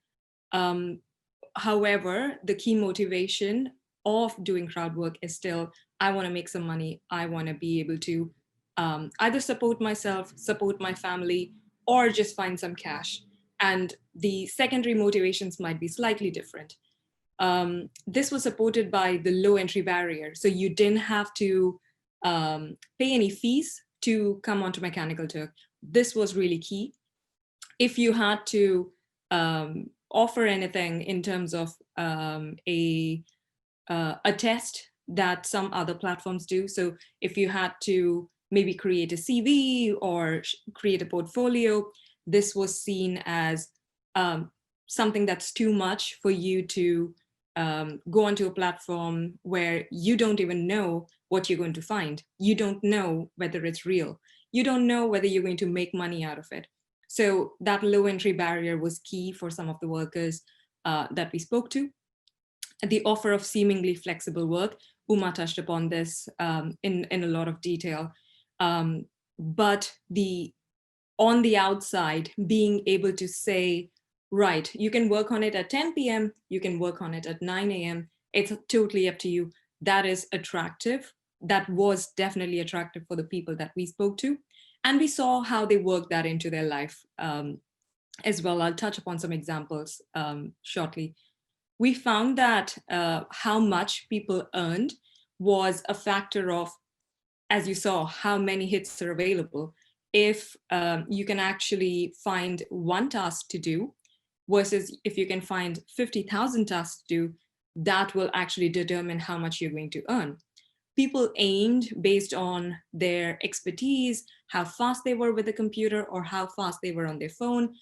However, the key motivation of doing crowd work is still, I want to make some money. I want to be able to either support myself, support my family, or just find some cash. And the secondary motivations might be slightly different. This was supported by the low entry barrier. So you didn't have to pay any fees to come onto Mechanical Turk. This was really key. If you had to offer anything in terms of a test that some other platforms do, so if you had to maybe create a CV or create a portfolio, this was seen as something that's too much for you to go onto a platform where you don't even know what you're going to find. You don't know whether it's real. You don't know whether you're going to make money out of it. So that low entry barrier was key for some of the workers that we spoke to. The offer of seemingly flexible work, Uma touched upon this in a lot of detail. But on the outside, being able to say, right, you can work on it at 10 p.m., you can work on it at 9 a.m., it's totally up to you. That is attractive. That was definitely attractive for the people that we spoke to. And we saw how they worked that into their life as well. I'll touch upon some examples shortly. We found that how much people earned was a factor of, as you saw, how many hits are available. If you can actually find one task to do versus if you can find 50,000 tasks to do, that will actually determine how much you're going to earn. People aimed based on their expertise, how fast they were with the computer or how fast they were on their phone,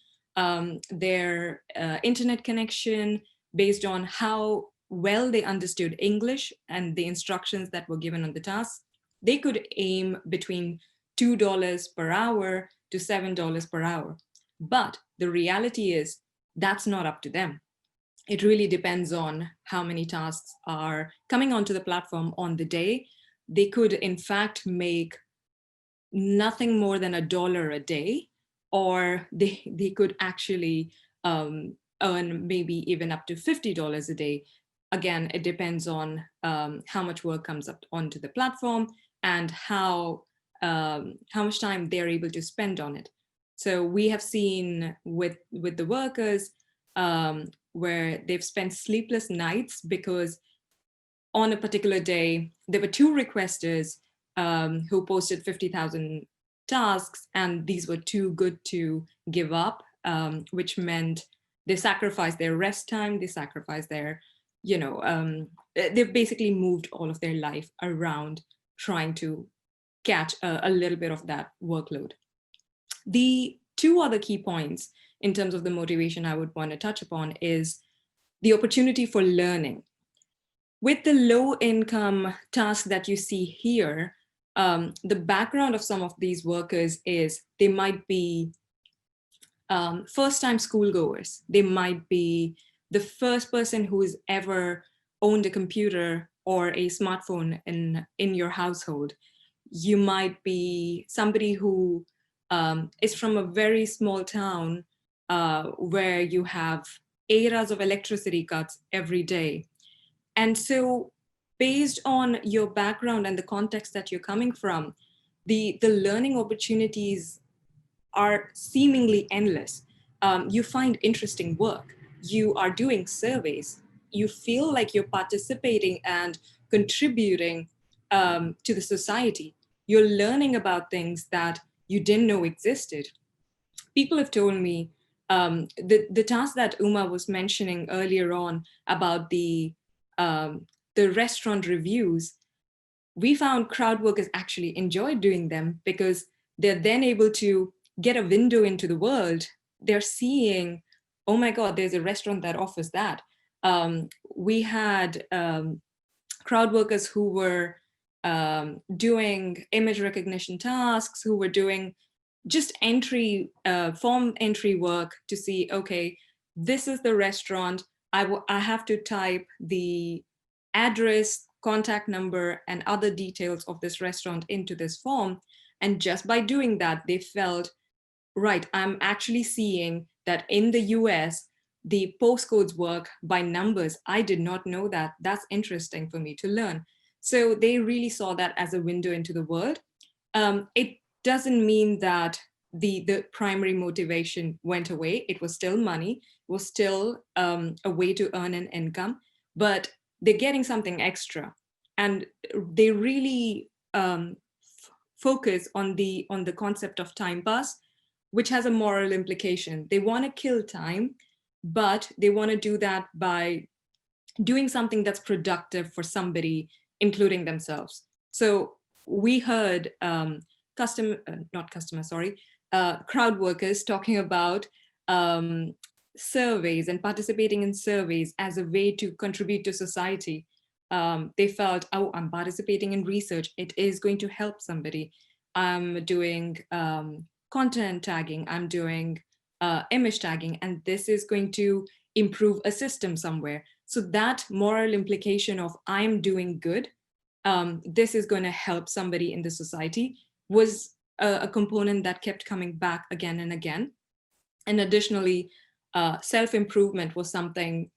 their internet connection, based on how well they understood English and the instructions that were given on the task. They could aim between $2 per hour to $7 per hour. But the reality is that's not up to them. It really depends on how many tasks are coming onto the platform on the day. They could, in fact, make nothing more than $1 a day, or they could actually earn maybe even up to $50 a day. Again, it depends on how much work comes up onto the platform and how much time they're able to spend on it. So we have seen with the workers where they've spent sleepless nights because on a particular day, there were 2 requesters who posted 50,000 tasks, and these were too good to give up, which meant they sacrificed their rest time, they sacrificed their, they've basically moved all of their life around trying to catch a little bit of that workload. The 2 other key points in terms of the motivation I would want to touch upon is the opportunity for learning. With the low income tasks that you see here, the background of some of these workers is they might be first-time schoolgoers. They might be the first person who's ever owned a computer or a smartphone in your household. You might be somebody who is from a very small town where you have eras of electricity cuts every day. And so based on your background and the context that you're coming from, the learning opportunities are seemingly endless. You find interesting work. You are doing surveys. You feel like you're participating and contributing to the society. You're learning about things that you didn't know existed. People have told me the task that Uma was mentioning earlier on about the restaurant reviews, we found crowd workers actually enjoyed doing them because they're then able to get a window into the world. They're seeing, oh my God, there's a restaurant that offers that. We had crowd workers who were doing image recognition tasks, who were doing just form entry work to see, okay, this is the restaurant. I have to type the address, contact number, and other details of this restaurant into this form. And just by doing that, they felt, right, I'm actually seeing that in the US, the postcodes work by numbers. I did not know that. That's interesting for me to learn. So they really saw that as a window into the world. It doesn't mean that the primary motivation went away. It was still money. It was still a way to earn an income, but they're getting something extra. And they really focus on the concept of time pass, which has a moral implication. They want to kill time, but they want to do that by doing something that's productive for somebody, including themselves. So we heard crowd workers talking about surveys and participating in surveys as a way to contribute to society. They felt, oh, I'm participating in research. It is going to help somebody. I'm doing content tagging. I'm doing image tagging, and this is going to improve a system somewhere. So that moral implication of I'm doing good, this is going to help somebody in the society, was a component that kept coming back again and again. And additionally, self-improvement was something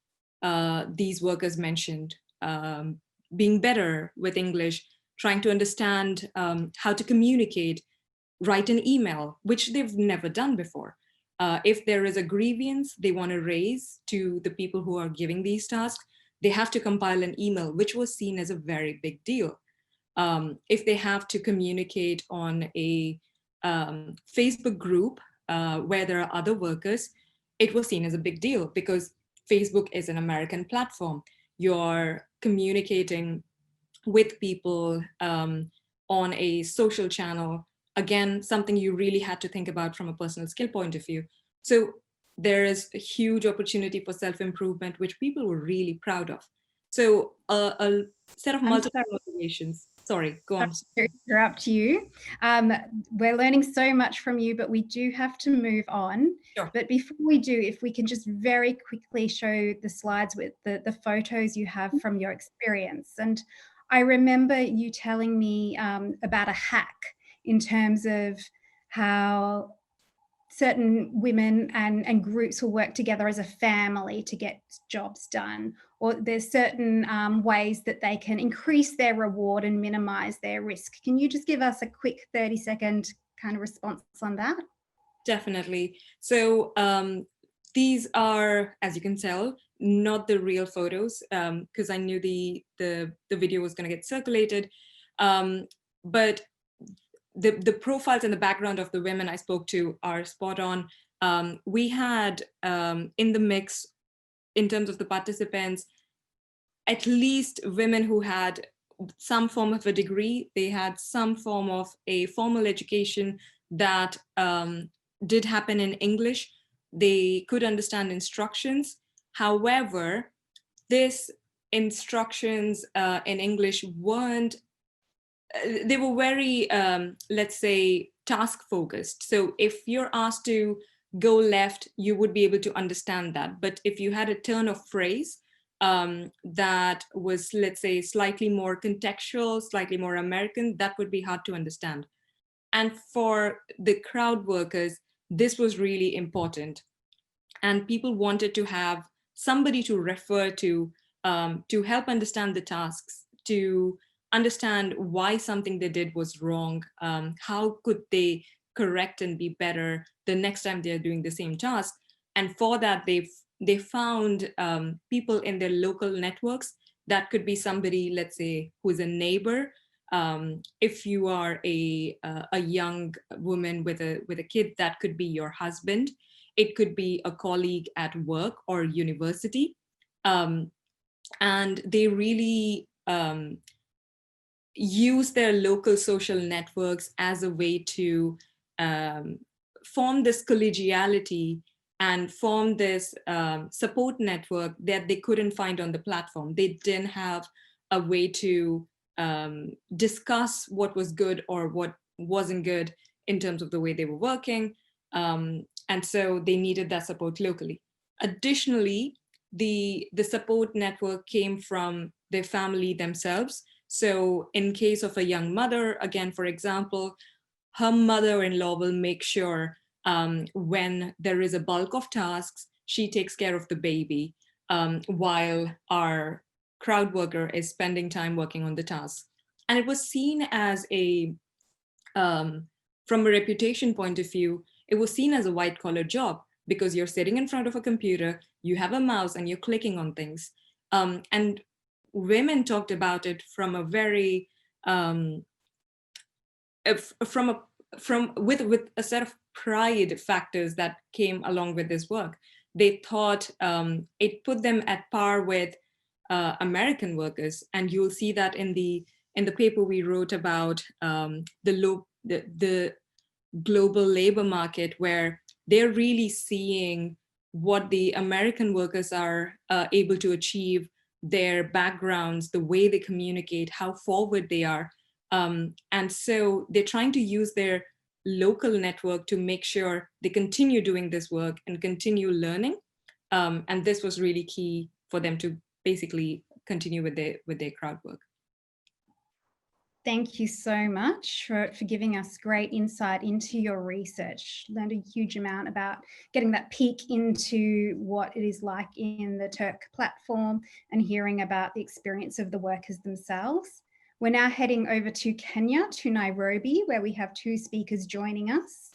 these workers mentioned, being better with English, trying to understand how to communicate, write an email, which they've never done before. If there is a grievance they want to raise to the people who are giving these tasks, they have to compile an email, which was seen as a very big deal. If they have to communicate on a Facebook group where there are other workers, it was seen as a big deal because Facebook is an American platform. You're communicating with people on a social channel. Again, something you really had to think about from a personal skill point of view. So there is a huge opportunity for self-improvement, which people were really proud of. So a set of multiple motivations. Sorry, go on. To interrupt you. We're learning so much from you, but we do have to move on. Sure. But before we do, if we can just very quickly show the slides with the photos you have from your experience. And I remember you telling me about a hack in terms of how certain women and groups will work together as a family to get jobs done, or there's certain ways that they can increase their reward and minimize their risk. Can you just give us a quick 30-second kind of response on that? Definitely. So these are, as you can tell, not the real photos, because I knew the video was going to get circulated. But the profiles and the background of the women I spoke to are spot on. We had in the mix, in terms of the participants, at least women who had some form of a degree. They had some form of a formal education that did happen in English. They could understand instructions. However, these instructions in English weren't, they were very, let's say, task focused. So if you're asked to go left, you would be able to understand that. But if you had a turn of phrase that was, let's say, slightly more contextual, slightly more American, that would be hard to understand. And for the crowd workers, this was really important. And people wanted to have somebody to refer to help understand the tasks, to understand why something they did was wrong. How could they correct and be better the next time they're doing the same task? And for that, they found people in their local networks. That could be somebody, let's say, who is a neighbor. If you are a young woman with a kid, that could be your husband. It could be a colleague at work or university. And they really use their local social networks as a way to form this collegiality and form this support network that they couldn't find on the platform. They didn't have a way to discuss what was good or what wasn't good in terms of the way they were working. And so they needed that support locally. Additionally, the support network came from their family themselves. So in case of a young mother, again, for example, her mother-in-law will make sure when there is a bulk of tasks, she takes care of the baby while our crowd worker is spending time working on the tasks. And it was seen as a, from a reputation point of view, it was seen as a white collar job because you're sitting in front of a computer, you have a mouse and you're clicking on things. And women talked about it from a very, with a set of pride factors that came along with this work. They thought it put them at par with American workers, and you'll see that in the paper we wrote about the global labor market, where they're really seeing what the American workers are able to achieve, their backgrounds, the way they communicate, how forward they are. And so they're trying to use their local network to make sure they continue doing this work and continue learning. And this was really key for them to basically continue with their crowd work. Thank you so much for giving us great insight into your research. Learned a huge amount about getting that peek into what it is like in the Turk platform and hearing about the experience of the workers themselves. We're now heading over to Kenya, to Nairobi, where we have two speakers joining us.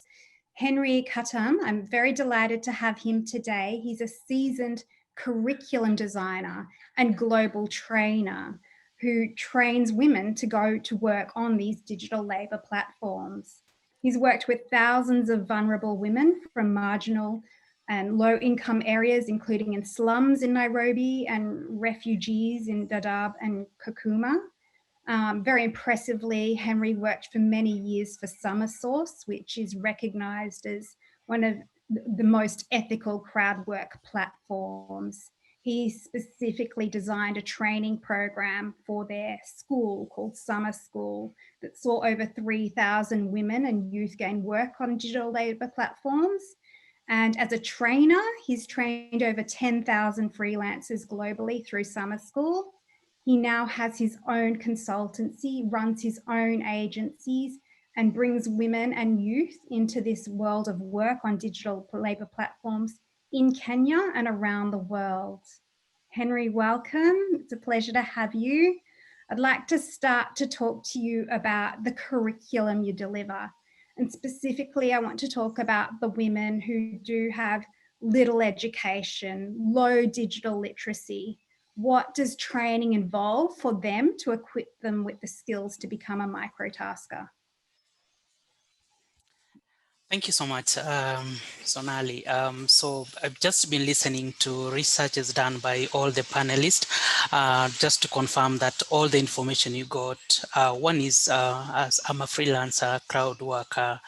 Henry Katam, I'm very delighted to have him today. He's a seasoned curriculum designer and global trainer who trains women to go to work on these digital labour platforms. He's worked with thousands of vulnerable women from marginal and low income areas, including in slums in Nairobi and refugees in Dadaab and Kakuma. Very impressively, Henry worked for many years for SummerSource, which is recognised as one of the most ethical crowdwork platforms. He specifically designed a training program for their school called Summer School that saw over 3,000 women and youth gain work on digital labour platforms. And as a trainer, he's trained over 10,000 freelancers globally through Summer School. He now has his own consultancy, runs his own agencies, and brings women and youth into this world of work on digital labour platforms in Kenya and around the world. Henry, welcome. It's a pleasure to have you. I'd like to start to talk to you about the curriculum you deliver. And specifically, I want to talk about the women who do have little education, low digital literacy. What does training involve for them to equip them with the skills to become a microtasker? Thank you so much, Sonali. So I've just been listening to researches done by all the panelists, just to confirm that all the information you got, one is, as I'm a freelancer, crowd worker,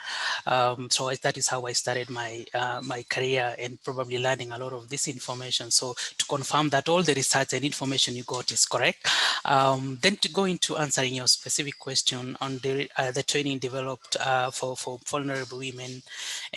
so that is how I started my my career and probably learning a lot of this information. So to confirm that all the research and information you got is correct, then to go into answering your specific question on the training developed for vulnerable women.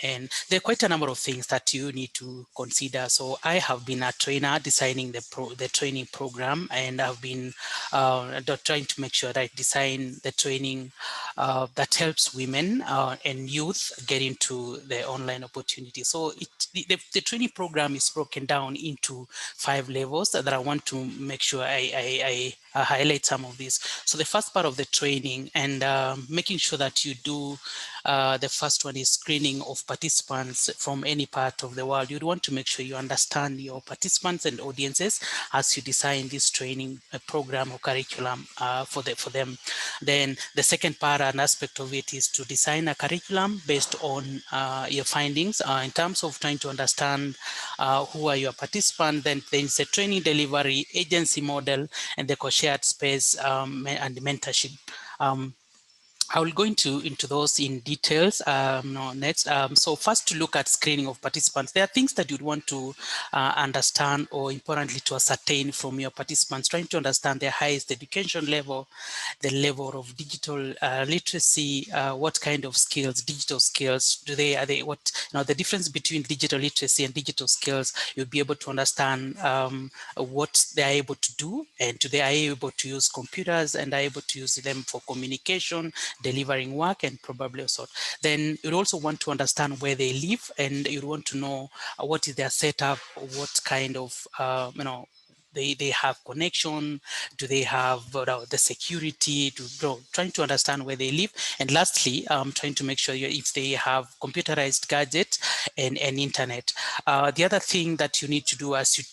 And there are quite a number of things that you need to consider. So I have been a trainer designing the training program, and I've been trying to make sure that I design the training that helps women and youth get into the online opportunity. So the training program is broken down into 5 levels that I want to make sure I highlight some of these. So the first part of the training and making sure that you do, the first one is screening of participants from any part of the world. You'd want to make sure you understand your participants and audiences as you design this training program or curriculum for them. Then the second part and aspect of it is to design a curriculum based on your findings in terms of trying to understand who are your participants. Then there's a training delivery agency model and the shared space and the mentorship. I will go into those in details next. So first, to look at screening of participants, there are things that you'd want to understand, or importantly to ascertain from your participants, trying to understand their highest education level, the level of digital literacy, what kind of skills, digital skills, the difference between digital literacy and digital skills. You'll be able to understand what they are able to do, and they are able to use computers and are able to use them for communication delivering work, and probably also. Then you'd also want to understand where they live, and you'd want to know what is their setup, what kind of, they have connection, do they have the security, trying to understand where they live. And lastly, trying to make sure if they have computerized gadget and internet. The other thing that you need to do as you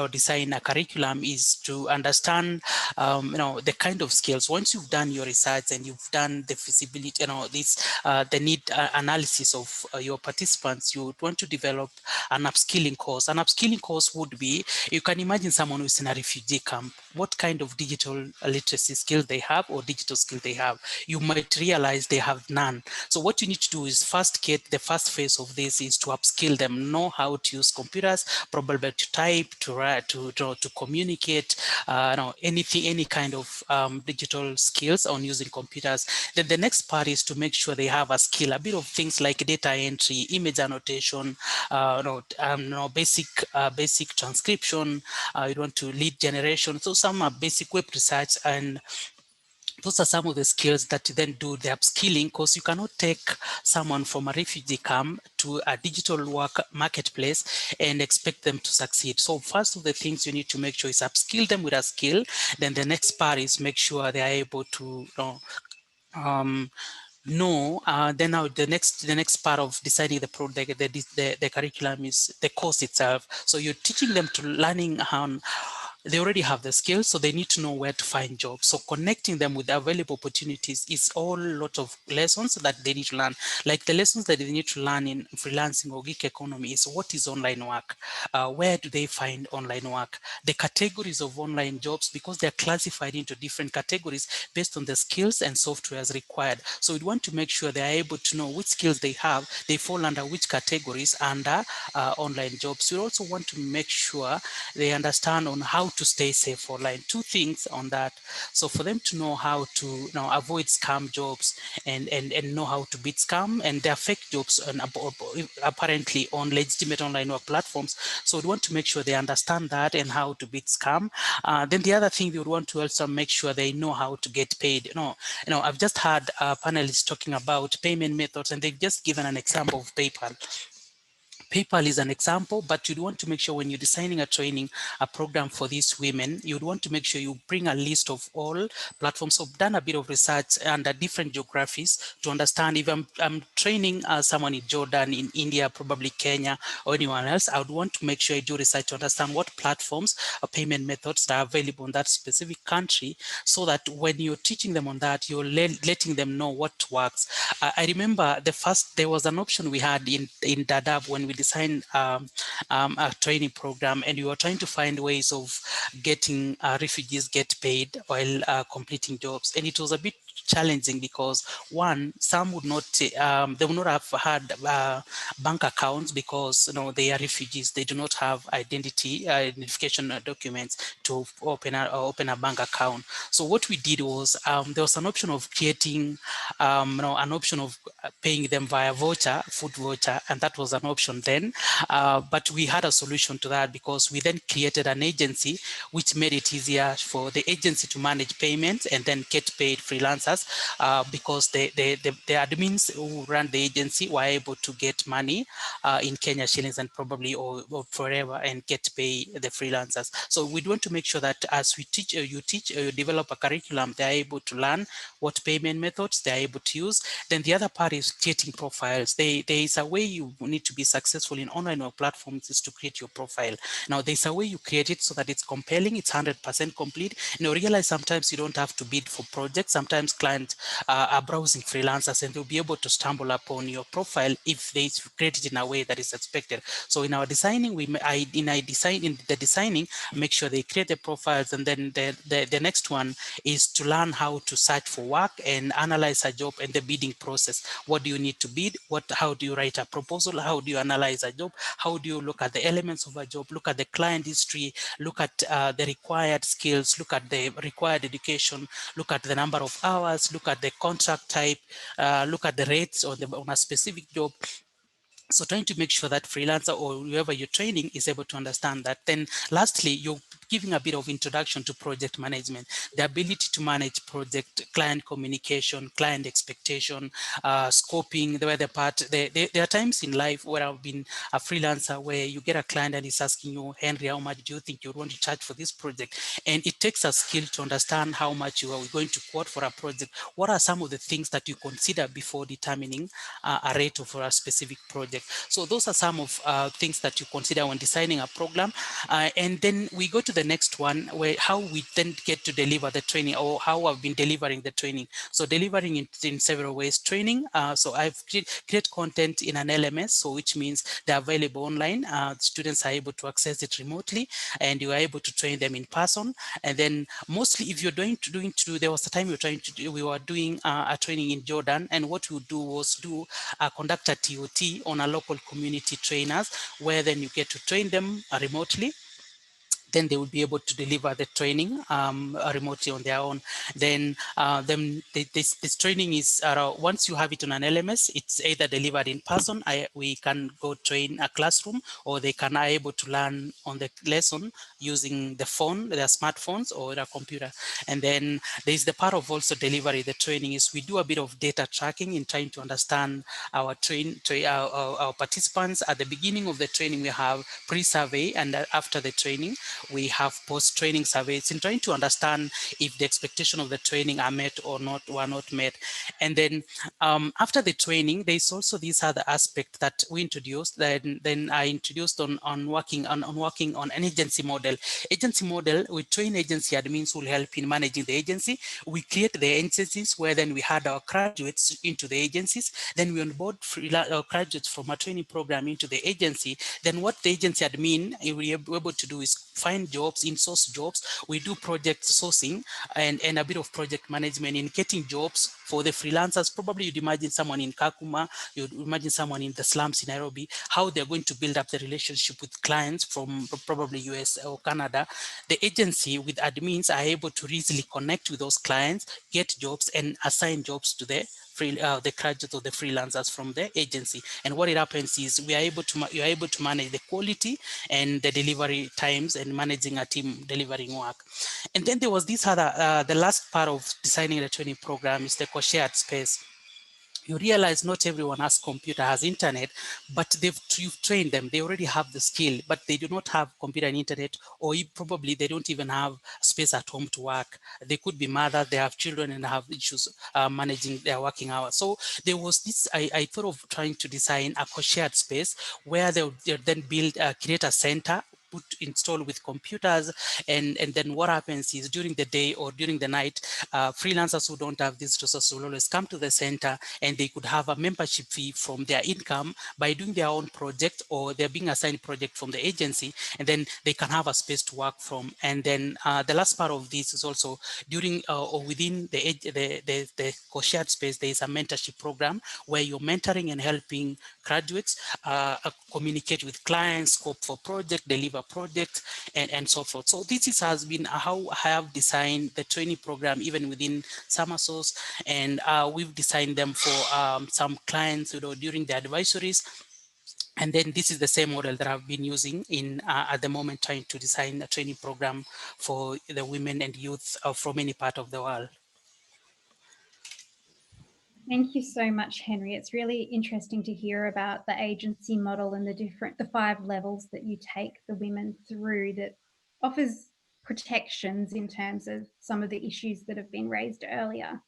design a curriculum is to understand the kind of skills. Once you've done your research and you've done the feasibility, the need analysis of your participants, you would want to develop an upskilling course. An upskilling course would be, you can imagine someone who's in a refugee camp, what kind of digital literacy skills they have or digital skill they have. You might realize they have none. So what you need to do is first get the first phase of this is to upskill them, know how to use computers, probably to type, to write, to communicate, anything, any kind of digital skills on using computers. Then the next part is to make sure they have a skill, a bit of things like data entry, image annotation, basic transcription. You want to lead generation. So some are basic web research, and those are some of the skills that you then do the upskilling, because you cannot take someone from a refugee camp to a digital work marketplace and expect them to succeed. So first of the things you need to make sure is upskill them with a skill. Then the next part is make sure they are able to then now the next part of deciding the curriculum is the course itself. So you're teaching them to learning how. They already have the skills, so they need to know where to find jobs. So connecting them with available opportunities is all lot of lessons that they need to learn. Like the lessons that they need to learn in freelancing or gig economy is what is online work? Where do they find online work? The categories of online jobs, because they're classified into different categories based on the skills and softwares required. So we'd want to make sure they are able to know which skills they have, they fall under which categories under online jobs. We also want to make sure they understand on how to stay safe online. Two things on that. So for them to know how to avoid scam jobs and know how to beat scam, and there are fake jobs apparently on legitimate online work platforms. So we want to make sure they understand that and how to beat scam. Then the other thing we would want to also make sure they know how to get paid. I've just had panelists talking about payment methods, and they've just given an example of PayPal. PayPal is an example, but you'd want to make sure when you're designing a program for these women, you'd want to make sure you bring a list of all platforms. So I've done a bit of research under different geographies to understand if I'm training someone in Jordan, in India, probably Kenya, or anyone else, I would want to make sure I do research to understand what platforms or payment methods that are available in that specific country, so that when you're teaching them on that, you're letting them know what works. I remember there was an option we had in Dadaab when we designed a training program, and we were trying to find ways of getting refugees get paid while completing jobs. And it was a bit challenging because one, some would not, they would not have had bank accounts because they are refugees. They do not have identification documents to open a bank account. So what we did was there was an option of creating an option of paying them via food voucher, and that was an option then. But we had a solution to that because we then created an agency which made it easier for the agency to manage payments and then get paid freelancers because the admins who ran the agency were able to get money in Kenya shillings and probably or forever and get paid the freelancers. So we want to make sure that as we teach, you develop a curriculum, they're able to learn what payment methods they're able to use. Then the other part is creating profiles. There is a way you need to be successful in online or platforms is to create your profile. Now there's a way you create it so that it's compelling, it's 100% complete. Realize sometimes you don't have to bid for projects. Sometimes clients are browsing freelancers and they'll be able to stumble upon your profile if they create it in a way that is expected. So in our designing, make sure they create the profiles, and then the next one is to learn how to search for work and analyze a job and the bidding process. What do you need to bid? How do you write a proposal? How do you analyze a job? How do you look at the elements of a job? Look at the client history, look at the required skills, look at the required education, look at the number of hours, look at the contract type, look at the rates on a specific job. So trying to make sure that freelancer or whoever you're training is able to understand that. Then lastly, you giving a bit of introduction to project management, the ability to manage project, client communication, client expectation, scoping, the other part. There are times in life where I've been a freelancer where you get a client and he's asking you, Henry, how much do you think you want to charge for this project? And it takes a skill to understand how much you are going to quote for a project. What are some of the things that you consider before determining a rate for a specific project? So those are some of things that you consider when designing a program. And then we go to the next one, where how we then get to deliver the training, or how I've been delivering the training. So delivering it in several ways. Training, so I've created content in an LMS, so which means they're available online. Students are able to access it remotely, and you are able to train them in person. And then mostly, if you're doing there was a time we were doing a training in Jordan, and what we would do was conduct a TOT on a local community trainers, where then you get to train them remotely. Then they will be able to deliver the training remotely on their own. Then this training is, once you have it on an LMS, it's either delivered in person. We can go train a classroom, or they can are able to learn on the lesson using the phone, their smartphones, or their computer. And then there's the part of also delivery. The training is we do a bit of data tracking in trying to understand our our participants. At the beginning of the training, we have pre-survey, and after the training, we have post-training surveys in trying to understand if the expectation of the training are met or not, were not met. And then after the training, there's also this other aspect that we introduced. Then I introduced on working on an agency model. Agency model, we train agency admins who will help in managing the agency. We create the agencies where then we had our graduates into the agencies. Then we onboard graduates from a training program into the agency. Then what the agency admin will be able to do is find jobs, in-source jobs. We do project sourcing and a bit of project management in getting jobs for the freelancers. Probably you'd imagine someone in Kakuma, you'd imagine someone in the slums in Nairobi, how they're going to build up the relationship with clients from probably US or Canada. The agency with admins are able to easily connect with those clients, get jobs, and assign jobs to the graduates or the freelancers from the agency. And what it happens is you're able to manage the quality and the delivery times and managing a team delivering work. And then there was this other, the last part of designing the training program is the co-shared space. You realize not everyone has computer, has internet, but you've trained them. They already have the skill, but they do not have computer and internet, or probably they don't even have space at home to work. They could be mothers, they have children and have issues managing their working hours. So there was this, I thought of trying to design a co-shared space where they'll then create a center, install with computers, and then what happens is during the day or during the night, freelancers who don't have these resources will always come to the center, and they could have a membership fee from their income by doing their own project, or they're being assigned project from the agency, and then they can have a space to work from. And then the last part of this is also during or within the co-shared space, there is a mentorship program where you're mentoring and helping graduates communicate with clients, scope for project, deliver projects, and so forth. So this has been how I have designed the training program, even within Summersource, and we've designed them for some clients, during the advisories. And then this is the same model that I've been using in at the moment, trying to design a training program for the women and youth from any part of the world. Thank you so much, Henry. It's really interesting to hear about the agency model and the 5 levels that you take the women through that offers protections in terms of some of the issues that have been raised earlier.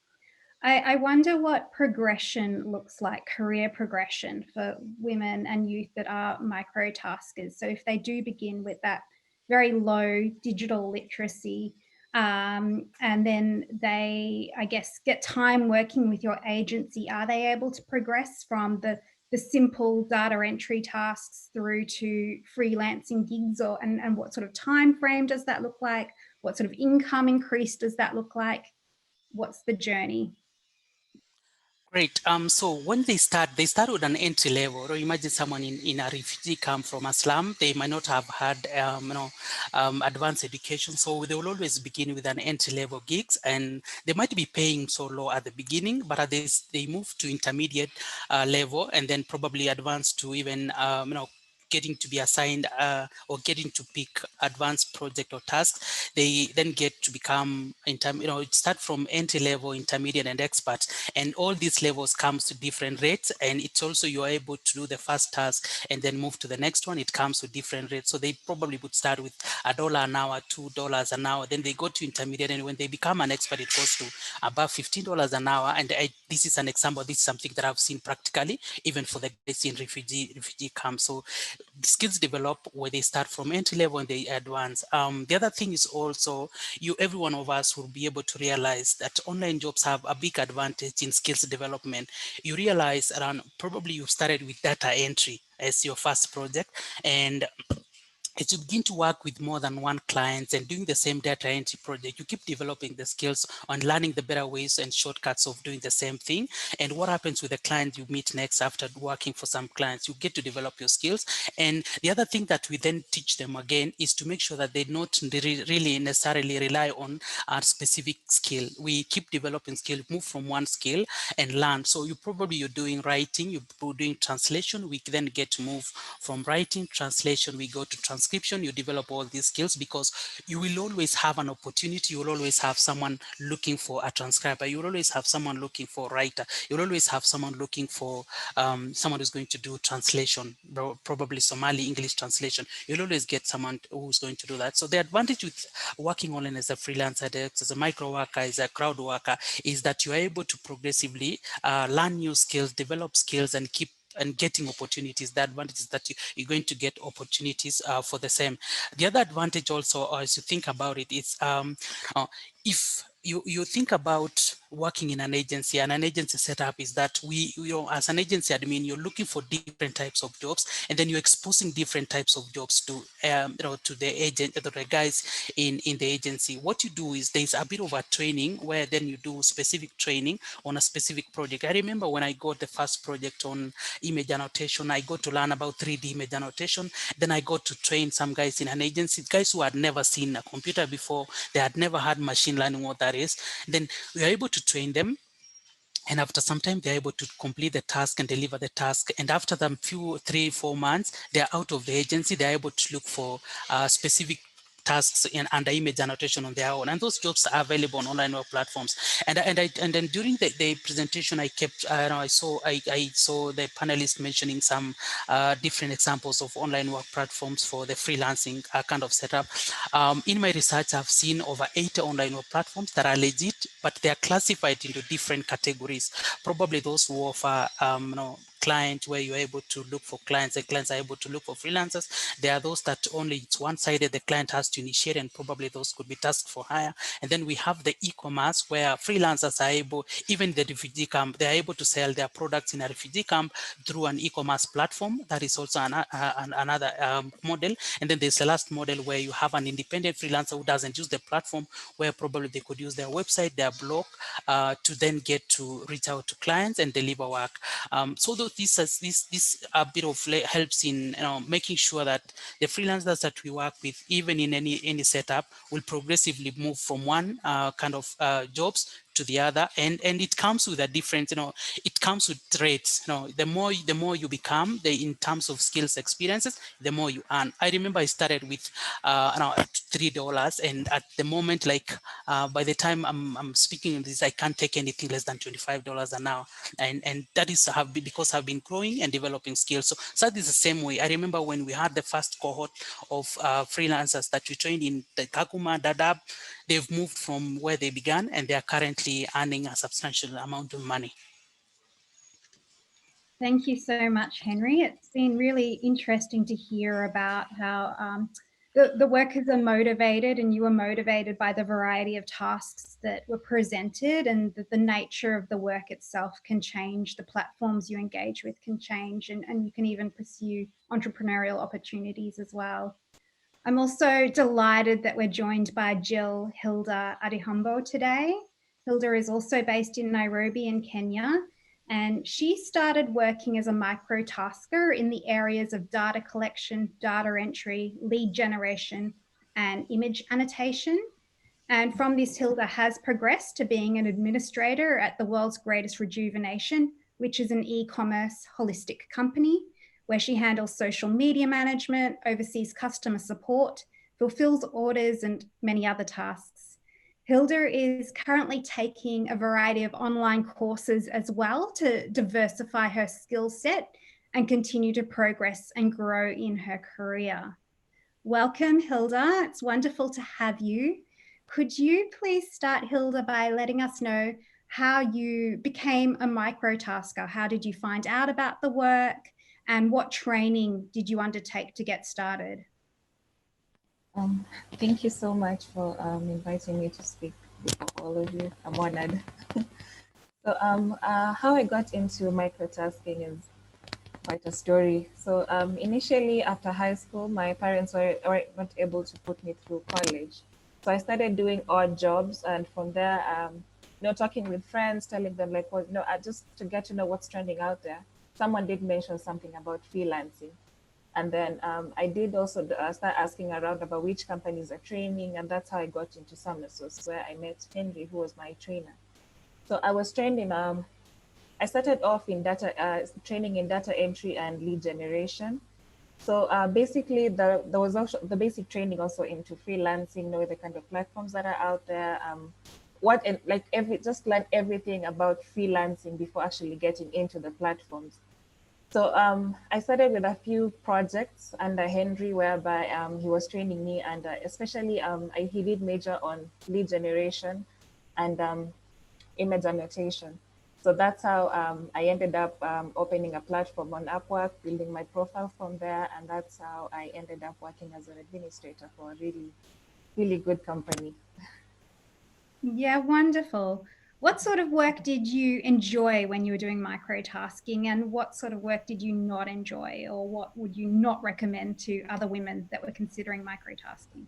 I wonder what progression looks like, career progression for women and youth that are microtaskers. So if they do begin with that very low digital literacy, and then they, I guess, get time working with your agency, are they able to progress from the simple data entry tasks through to freelancing gigs, and what sort of time frame does that look like? What sort of income increase does that look like? What's the journey? Great. So when they start with an entry level. Or imagine someone in a refugee camp from a slum. They might not have had advanced education, so they will always begin with an entry level gigs, and they might be paying so low at the beginning, but at this they move to intermediate level, and then probably advance to even getting to be assigned or getting to pick advanced project or tasks, they then get to become, it start from entry level, intermediate, and expert. And all these levels comes to different rates. And it's also, you are able to do the first task and then move to the next one. It comes with different rates. So they probably would start with $1 an hour, $2 an hour. Then they go to intermediate. And when they become an expert, it goes to above $15 an hour. And this is an example. This is something that I've seen practically, even for the guys in refugee camps. So skills develop where they start from entry level and they advance. The other thing is also, every one of us will be able to realize that online jobs have a big advantage in skills development. You realize around, probably you started with data entry as your first project, and as you begin to work with more than one client and doing the same data entry project, you keep developing the skills on learning the better ways and shortcuts of doing the same thing. And what happens with the client you meet next after working for some clients, you get to develop your skills. And the other thing that we then teach them again is to make sure that they not really necessarily rely on a specific skill. We keep developing skill, move from one skill and learn. So you're doing writing, you're doing translation. We then get to move from writing, translation, we go to transcription. You develop all these skills, because you will always have an opportunity. You will always have someone looking for a transcriber. You will always have someone looking for a writer. You will always have someone looking for someone who's going to do translation, probably Somali English translation. You'll always get someone who's going to do that. So the advantage with working online as a freelancer, as a micro worker, as a crowd worker, is that you are able to progressively learn new skills, develop skills, and keep and getting opportunities. The advantage is that you're going to get opportunities for the same. The other advantage also, as you think about it, is if you think about working in an agency, and an agency setup is that as an agency admin, you're looking for different types of jobs, and then you're exposing different types of jobs to to the agent, to the guys in the agency. What you do is there's a bit of a training where then you do specific training on a specific project. I remember when I got the first project on image annotation, I got to learn about 3D image annotation. Then I got to train some guys in an agency, guys who had never seen a computer before. They had never had machine learning, what that is. Then we are able to train them. And after some time, they're able to complete the task and deliver the task. And after them, 3-4 months, they're out of the agency. They're able to look for specific tasks under image annotation on their own, and those jobs are available on online work platforms. And then during the presentation, I kept I saw the panelists mentioning some different examples of online work platforms for the freelancing kind of setup. In my research, I've seen over 80 online work platforms that are legit, but they are classified into different categories. Probably those who offer client, where you're able to look for clients, and clients are able to look for freelancers. There are those that only it's one-sided, the client has to initiate, and probably those could be tasked for hire. And then we have the e-commerce, where freelancers are able, even the refugee camp, they're able to sell their products in a refugee camp through an e-commerce platform. That is also another model. And then there's the last model where you have an independent freelancer who doesn't use the platform, where probably they could use their website, their blog, to then get to reach out to clients and deliver work. So this a bit of helps in making sure that the freelancers that we work with, even in any setup, will progressively move from one kind of jobs to the other, and it comes with a different, it comes with traits. The more you become, in terms of skills, experiences, the more you earn. I remember I started with $3, and at the moment, by the time I'm speaking this, I can't take anything less than $25 an hour, and that is because I've been growing and developing skills. So that is the same way. I remember when we had the first cohort of freelancers that we trained in the Kakuma, Dadaab, they've moved from where they began, and they are currently earning a substantial amount of money. Thank you so much, Henry. It's been really interesting to hear about how the workers are motivated, and you were motivated by the variety of tasks that were presented, and that the nature of the work itself can change, the platforms you engage with can change, and you can even pursue entrepreneurial opportunities as well. I'm also delighted that we're joined by Jill Hilda Adihombo today. Hilda is also based in Nairobi in Kenya, and she started working as a micro-tasker in the areas of data collection, data entry, lead generation, and image annotation. And from this, Hilda has progressed to being an administrator at the world's greatest rejuvenation, which is an e-commerce holistic company, where she handles social media management, oversees customer support, fulfills orders, and many other tasks. Hilda is currently taking a variety of online courses as well to diversify her skill set and continue to progress and grow in her career. Welcome, Hilda. It's wonderful to have you. Could you please start, Hilda, by letting us know how you became a microtasker? How did you find out about the work, and what training did you undertake to get started? Thank you so much for inviting me to speak with all of you. I'm honored. So how I got into microtasking is quite a story. So initially after high school, my parents were not able to put me through college. So I started doing odd jobs, and from there, talking with friends, telling them like, well, just to get to know what's trending out there. Someone did mention something about freelancing. And then I did also start asking around about which companies are training, and that's how I got into Somersos, where I met Henry, who was my trainer. So I was trained in, I started off in training in data entry and lead generation. So basically, there was also the basic training also into freelancing, the kind of platforms that are out there, just learn everything about freelancing before actually getting into the platforms. So I started with a few projects under Henry, whereby he was training me, and especially he did major on lead generation and image annotation. So that's how I ended up opening a platform on Upwork, building my profile from there, and that's how I ended up working as an administrator for a really, really good company. Yeah, wonderful. What sort of work did you enjoy when you were doing microtasking, and what sort of work did you not enjoy, or what would you not recommend to other women that were considering microtasking?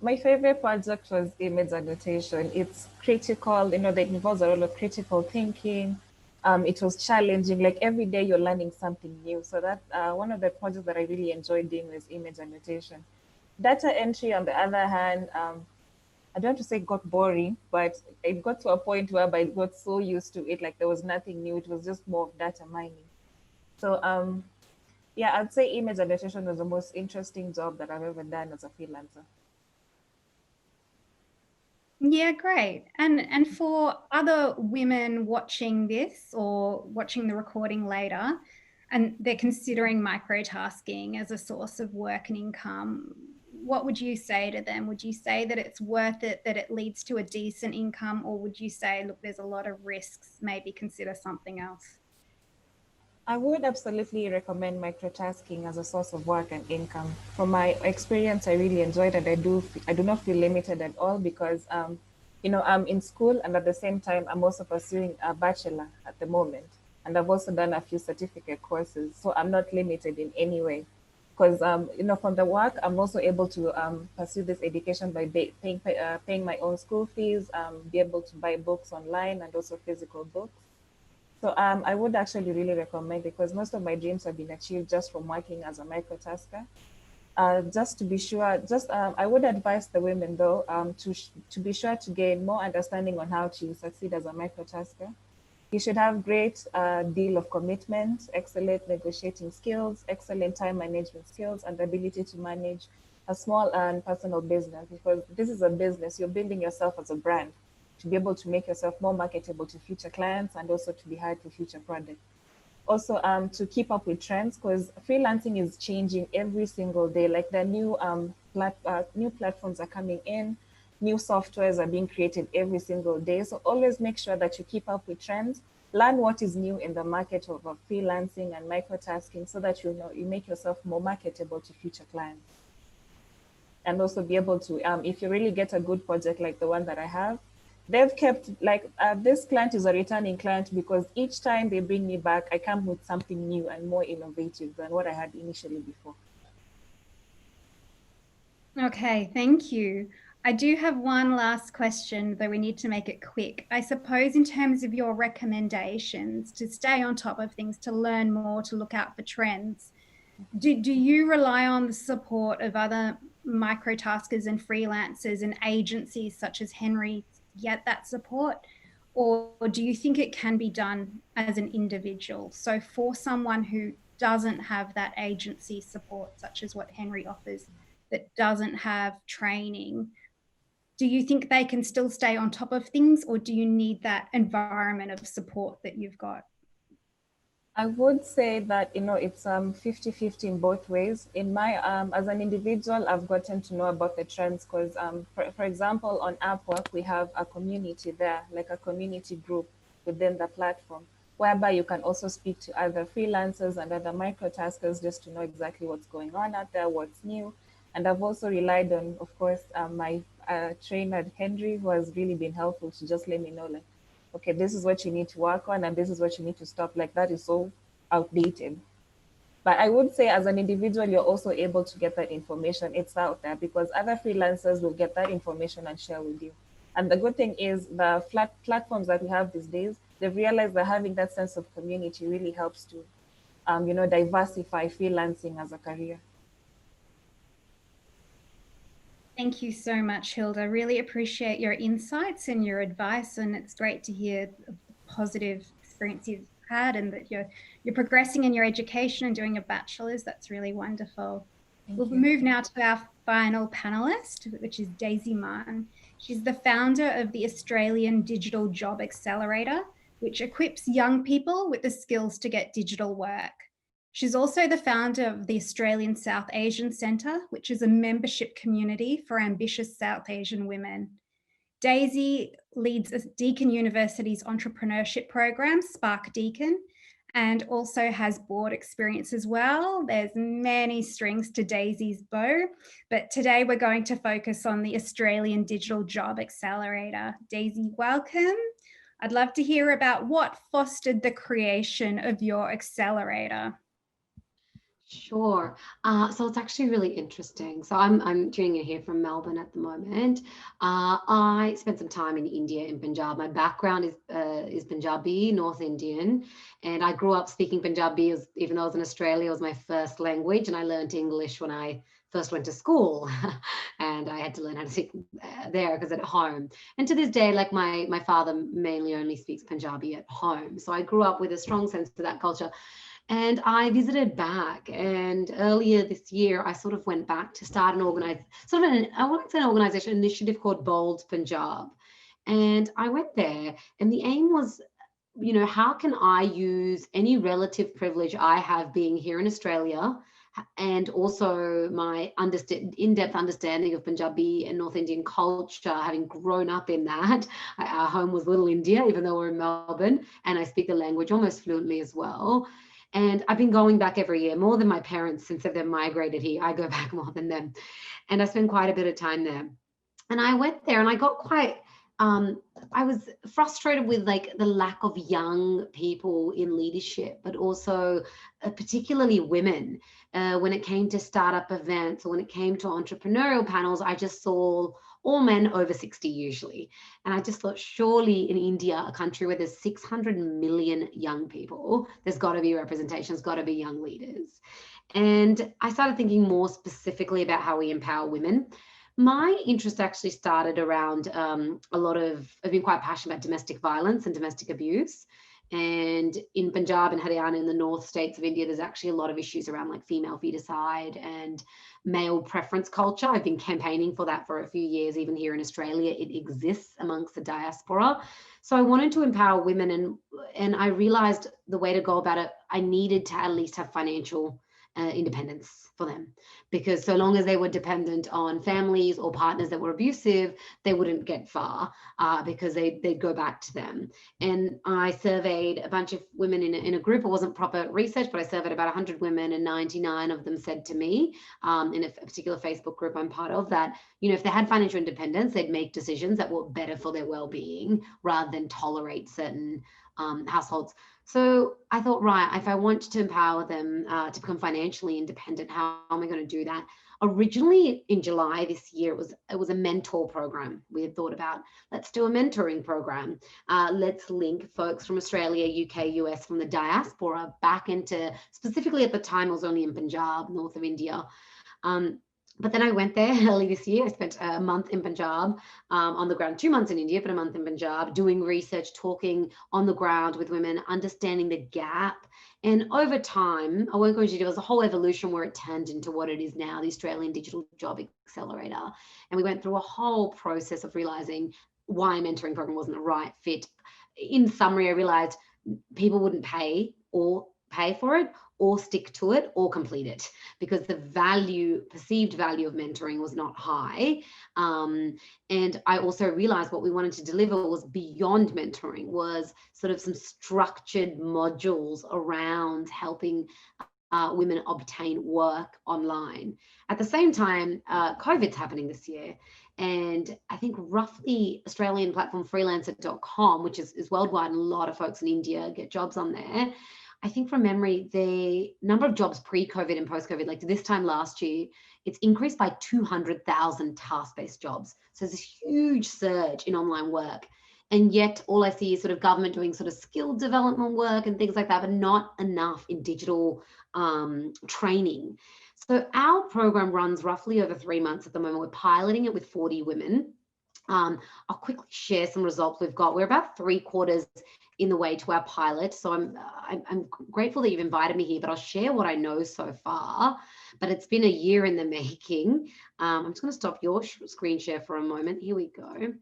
My favorite project was image annotation. It's critical, that involves a lot of critical thinking. It was challenging, like every day you're learning something new. So that one of the projects that I really enjoyed doing was image annotation. Data entry, on the other hand, I don't want to say it got boring, but it got to a point where I got so used to it, like there was nothing new. It was just more of data mining. So yeah, I'd say image annotation was the most interesting job that I've ever done as a freelancer. Yeah, great. And for other women watching this or watching the recording later, and they're considering microtasking as a source of work and income, what would you say to them? Would you say that it's worth it, that it leads to a decent income, or would you say, look, there's a lot of risks, maybe consider something else? I would absolutely recommend microtasking as a source of work and income. From my experience, I really enjoyed it. I do not feel limited at all because, I'm in school, and at the same time, I'm also pursuing a bachelor at the moment. And I've also done a few certificate courses. So I'm not limited in any way. Because, from the work, I'm also able to pursue this education by paying my own school fees, be able to buy books online and also physical books. So I would actually really recommend, because most of my dreams have been achieved just from working as a microtasker. Just to be sure, I would advise the women though to be sure to gain more understanding on how to succeed as a microtasker. You should have great deal of commitment, excellent negotiating skills, excellent time management skills, and the ability to manage a small and personal business, because this is a business. You're building yourself as a brand to be able to make yourself more marketable to future clients and also to be hired for future projects. Also, to keep up with trends, because freelancing is changing every single day. Like the new new platforms are coming in, new softwares are being created every single day. So always make sure that you keep up with trends, learn what is new in the market of freelancing and microtasking, so that you make yourself more marketable to future clients. And also be able to, if you really get a good project like the one that I have, they've kept this client is a returning client, because each time they bring me back, I come with something new and more innovative than what I had initially before. Okay, thank you. I do have one last question, though we need to make it quick. I suppose in terms of your recommendations to stay on top of things, to learn more, to look out for trends, do you rely on the support of other microtaskers and freelancers and agencies such as Henry to get that support? Or do you think it can be done as an individual? So for someone who doesn't have that agency support, such as what Henry offers, that doesn't have training, do you think they can still stay on top of things, or do you need that environment of support that you've got? I would say that, it's 50-50 in both ways. In my, as an individual, I've gotten to know about the trends because, for example, on Upwork, we have a community there, like a community group within the platform, whereby you can also speak to other freelancers and other microtaskers just to know exactly what's going on out there, what's new. And I've also relied on, of course, my trainer, Henry, who has really been helpful to just let me know, like, okay, this is what you need to work on and this is what you need to stop. Like, that is so outdated. But I would say as an individual, you're also able to get that information. It's out there because other freelancers will get that information and share with you. And the good thing is the platforms that we have these days, they've realized that having that sense of community really helps to, diversify freelancing as a career. Thank you so much, Hilda. Really appreciate your insights and your advice, and it's great to hear the positive experience you've had and that you're progressing in your education and doing a bachelor's. That's really wonderful. We'll move now to our final panelist, which is Daisy Martin. She's the founder of the Australian Digital Job Accelerator, which equips young people with the skills to get digital work. She's also the founder of the Australian South Asian Centre, which is a membership community for ambitious South Asian women. Daisy leads Deakin University's entrepreneurship program, Spark Deakin, and also has board experience as well. There's many strings to Daisy's bow, but today we're going to focus on the Australian Digital Job Accelerator. Daisy, welcome. I'd love to hear about what fostered the creation of your accelerator. Sure. So it's actually really interesting. So I'm doing it here from Melbourne at the moment. I spent some time in India, in Punjab. My background is Punjabi, North Indian, and I grew up speaking Punjabi. Even though I was in Australia, it was my first language, and I learned English when I first went to school, and I had to learn how to speak there because at home. And to this day, like my father mainly only speaks Punjabi at home, so I grew up with a strong sense of that culture. And I visited back, and earlier this year, I sort of went back to start an organization initiative called Bold Punjab. And I went there, and the aim was, how can I use any relative privilege I have being here in Australia, and also my in-depth understanding of Punjabi and North Indian culture, having grown up in that. Our home was Little India, even though we're in Melbourne, and I speak the language almost fluently as well. And I've been going back every year, more than my parents since they've migrated here. I go back more than them. And I spend quite a bit of time there. And I went there and I got quite, I was frustrated with like the lack of young people in leadership, but also particularly women. When it came to startup events or when it came to entrepreneurial panels, I just saw all men over 60 usually. And I just thought, surely in India, a country where there's 600 million young people, there's got to be representation, there's got to be young leaders. And I started thinking more specifically about how we empower women. My interest actually started around I've been quite passionate about domestic violence and domestic abuse. And in Punjab and Haryana in the north states of India, there's actually a lot of issues around like female feticide and male preference culture. I've been campaigning for that for a few years. Even here in Australia, it exists amongst the diaspora. So I wanted to empower women, and I realized the way to go about it, I needed to at least have financial independence for them, because so long as they were dependent on families or partners that were abusive, they wouldn't get far because they'd go back to them. And I surveyed a bunch of women in a group. It wasn't proper research, but I surveyed about 100 women, and 99 of them said to me in a particular Facebook group I'm part of that, if they had financial independence, they'd make decisions that were better for their well-being rather than tolerate certain households. So I thought, right, if I want to empower them to become financially independent, how am I going to do that? Originally in July this year, it was a mentor program. We had thought about, let's do a mentoring program. Let's link folks from Australia, UK, US, from the diaspora back into, specifically at the time, it was only in Punjab, north of India. But then I went there early this year. I spent a month in Punjab on the ground, 2 months in India, but a month in Punjab, doing research, talking on the ground with women, understanding the gap And over time, I won't go into detail, there's a whole evolution where it turned into what it is now, the Australian Digital Job Accelerator. And we went through a whole process of realizing why a mentoring program wasn't the right fit. In summary, I realized people wouldn't pay for it or stick to it or complete it because the perceived value of mentoring was not high. And I also realized what we wanted to deliver was beyond mentoring, was sort of some structured modules around helping women obtain work online. At the same time, COVID's happening this year. And I think roughly Australian platform freelancer.com, which is worldwide, and a lot of folks in India get jobs on there. I think from memory, the number of jobs pre-COVID and post-COVID, like this time last year, it's increased by 200,000 task-based jobs. So there's this huge surge in online work. And yet all I see is sort of government doing sort of skill development work and things like that, but not enough in digital training. So our program runs roughly over 3 months at the moment. We're piloting it with 40 women. I'll quickly share some results we've got. We're about 3/4 in the way to our pilot. So I'm grateful that you've invited me here, but I'll share what I know so far. But it's been a year in the making. I'm just going to stop your screen share for a moment. Here we go.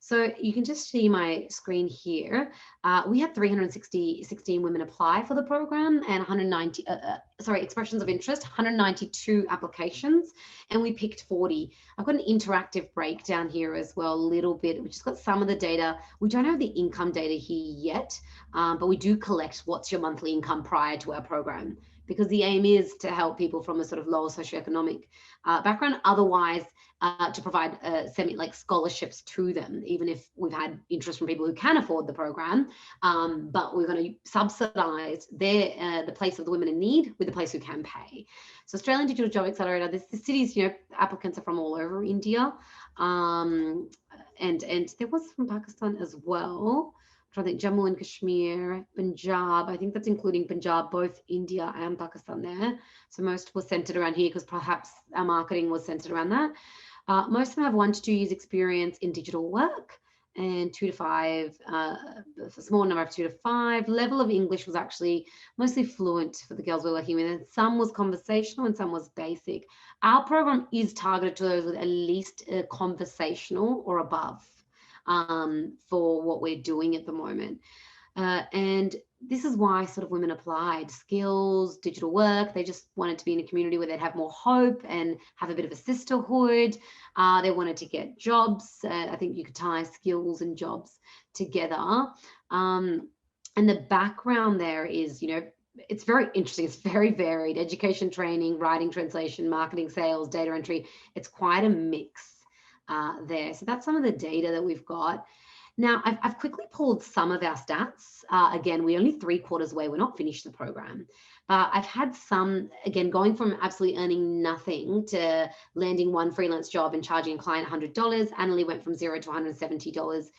So you can just see my screen here. We had 316 women apply for the program and 190, expressions of interest, 192 applications, and we picked 40. I've got an interactive breakdown here as well, a little bit. We've just got some of the data. We don't have the income data here yet, but we do collect what's your monthly income prior to our program, because the aim is to help people from a sort of lower socioeconomic background. Otherwise, to provide scholarships to them, even if we've had interest from people who can afford the program, but we're going to subsidize the place of the women in need with the place who can pay. So Australian Digital Job Accelerator, the cities, applicants are from all over India, and there was from Pakistan as well. I think Jammu and Kashmir, Punjab, I think that's including Punjab, both India and Pakistan there. So most was centered around here because perhaps our marketing was centered around that. Most of them have 1 to 2 years experience in digital work, and 2 to 5, a small number of 2 to 5. Level of English was actually mostly fluent for the girls we're working with, and some was conversational and some was basic. Our program is targeted to those with at least conversational or above. For what we're doing at the moment. And this is why sort of women applied. Skills, digital work, they just wanted to be in a community where they'd have more hope and have a bit of a sisterhood. They wanted to get jobs. I think you could tie skills and jobs together. And the background there is, it's very interesting. It's very varied. Education, training, writing, translation, marketing, sales, data entry. It's quite a mix. There. So that's some of the data that we've got. Now, I've quickly pulled some of our stats. Again, we're only 3/4 way. We're not finished the program. But I've had some, again, going from absolutely earning nothing to landing 1 freelance job and charging a client $100. Annalie went from $0 to $170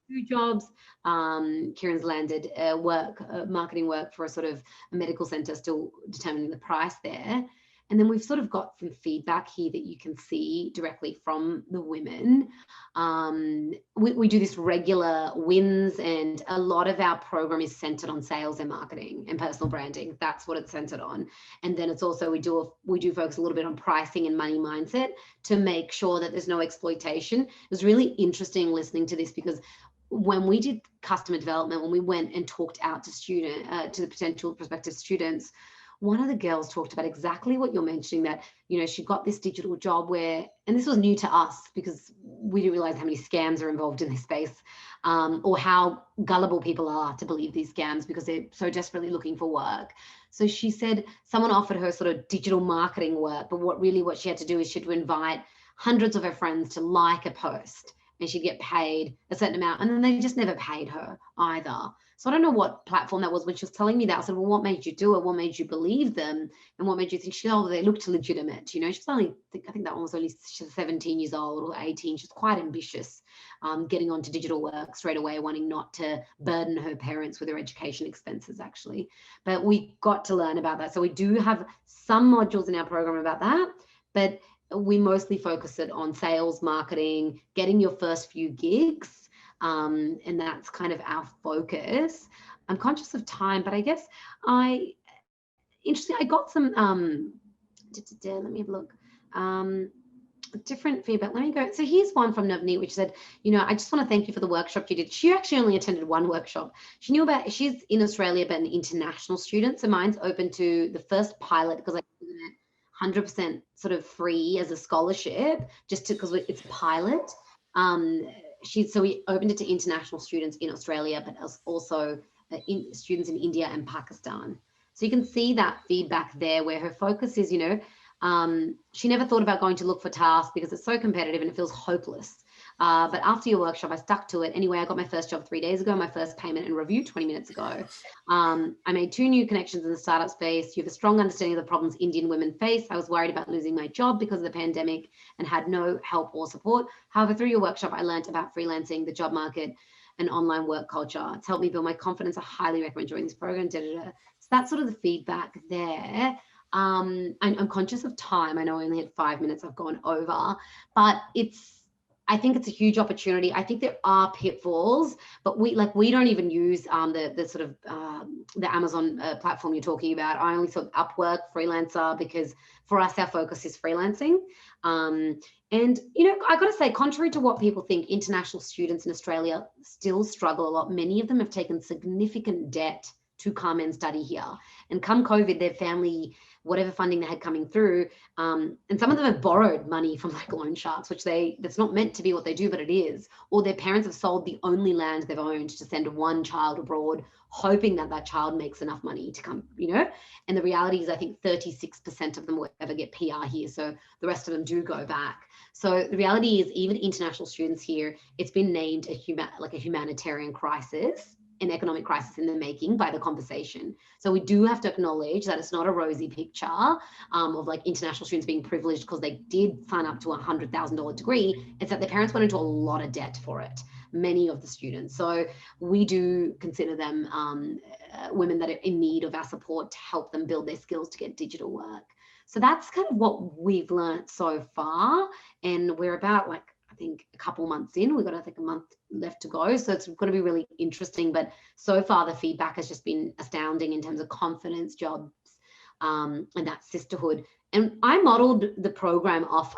in 2 jobs. Kieran's landed marketing work for a sort of a medical center, still determining the price there. And then we've sort of got some feedback here that you can see directly from the women. We do this regular wins, and a lot of our program is centered on sales and marketing and personal branding. That's what it's centered on. And then it's also, we do focus a little bit on pricing and money mindset to make sure that there's no exploitation. It was really interesting listening to this, because when we did customer development, when we went and talked out to the potential prospective students, one of the girls talked about exactly what you're mentioning, that, she got this digital job where, and this was new to us because we didn't realize how many scams are involved in this space, or how gullible people are to believe these scams because they're so desperately looking for work. So she said someone offered her sort of digital marketing work, but what she had to do is she had to invite hundreds of her friends to like a post, and she'd get paid a certain amount, and then they just never paid her either. So I don't know what platform that was. When she was telling me that, I said, well, what made you do it? What made you believe them? And what made you think, they looked legitimate? She's only, I think that one was only 17 years old or 18. She's quite ambitious, getting onto digital work straight away, wanting not to burden her parents with her education expenses, actually. But we got to learn about that. So we do have some modules in our program about that, but we mostly focus it on sales, marketing, getting your first few gigs. And that's kind of our focus. I'm conscious of time, but I guess interesting. I got some, let me have a look. Different feedback. Let me go. So here's one from Navneet, which said, I just want to thank you for the workshop you did. She actually only attended one workshop. She's in Australia, but an international student. So mine's open to the first pilot because I did it 100% sort of free as a scholarship, just because it's pilot. So we opened it to international students in Australia, but also students in India and Pakistan. So you can see that feedback there where her focus is, she never thought about going to look for tasks because it's so competitive and it feels hopeless. But after your workshop, I stuck to it. Anyway, I got my first job 3 days ago, my first payment and review 20 minutes ago. I made 2 new connections in the startup space. You have a strong understanding of the problems Indian women face. I was worried about losing my job because of the pandemic and had no help or support. However, through your workshop, I learned about freelancing, the job market, and online work culture. It's helped me build my confidence. I highly recommend joining this program. So that's sort of the feedback there. I'm conscious of time. I know I only had 5 minutes. I've gone over, but I think it's a huge opportunity. I think there are pitfalls, but we don't even use the sort of the Amazon platform you're talking about. I only thought Upwork, freelancer, because for us, our focus is freelancing. And, I got to say, contrary to what people think, international students in Australia still struggle a lot. Many of them have taken significant debt to come and study here. And come COVID, their family, whatever funding they had coming through, and some of them have borrowed money from like loan sharks, which that's not meant to be what they do, but it is. Or their parents have sold the only land they've owned to send one child abroad, hoping that child makes enough money to come, And the reality is, I think 36% of them will ever get PR here. So the rest of them do go back. So the reality is, even international students here, it's been named a humanitarian crisis, an economic crisis in the making by the conversation. So we do have to acknowledge that it's not a rosy picture of like international students being privileged because they did sign up to a $100,000 degree. It's that their parents went into a lot of debt for it, many of the students. So we do consider them women that are in need of our support to help them build their skills to get digital work. So that's kind of what we've learned so far. And we're about I think a couple months in. We've got, I think, a month left to go. So it's going to be really interesting. But so far, the feedback has just been astounding in terms of confidence, jobs, and that sisterhood. And I modeled the program off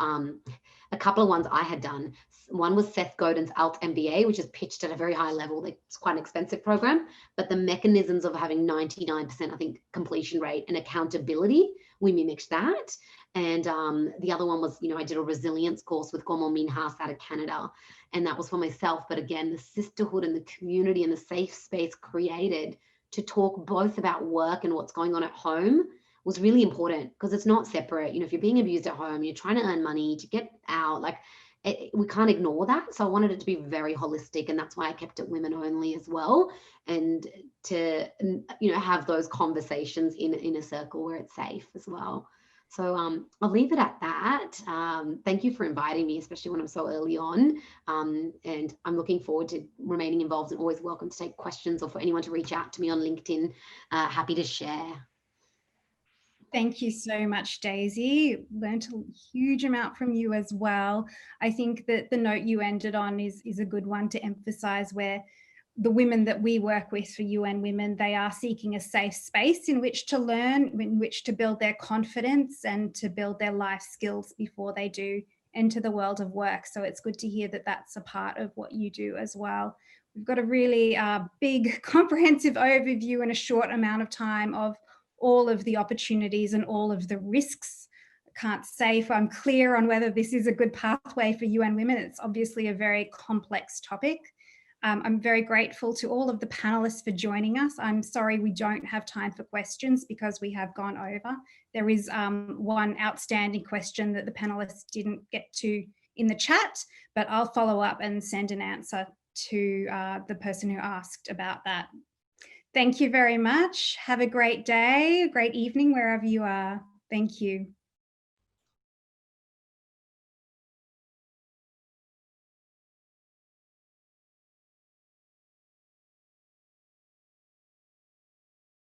a couple of ones I had done. One was Seth Godin's Alt MBA, which is pitched at a very high level. It's quite an expensive program, but the mechanisms of having 99%, I think, completion rate and accountability, we mimicked that. And the other one was, I did a resilience course with Gormal Minhas out of Canada, and that was for myself. But again, the sisterhood and the community and the safe space created to talk both about work and what's going on at home was really important, because it's not separate. If you're being abused at home, you're trying to earn money to get out, we can't ignore that. So I wanted it to be very holistic, and that's why I kept it women only as well, and to have those conversations in a circle where it's safe as well. So I'll leave it at that. Thank you for inviting me, especially when I'm so early on. And I'm looking forward to remaining involved, and always welcome to take questions, or for anyone to reach out to me on LinkedIn. Happy to share. Thank you so much, Daisy. Learned a huge amount from you as well. I think that the note you ended on is a good one to emphasize, where the women that we work with for UN Women, they are seeking a safe space in which to learn, in which to build their confidence and to build their life skills before they do enter the world of work. So it's good to hear that that's a part of what you do as well. We've got a really big, comprehensive overview in a short amount of time of all of the opportunities and all of the risks. I can't say if I'm clear on whether this is a good pathway for UN Women. It's obviously a very complex topic. I'm very grateful to all of the panelists for joining us. I'm sorry we don't have time for questions because we have gone over. There is one outstanding question that the panelists didn't get to in the chat, but I'll follow up and send an answer to the person who asked about that. Thank you very much. Have a great day, a great evening, wherever you are. Thank you.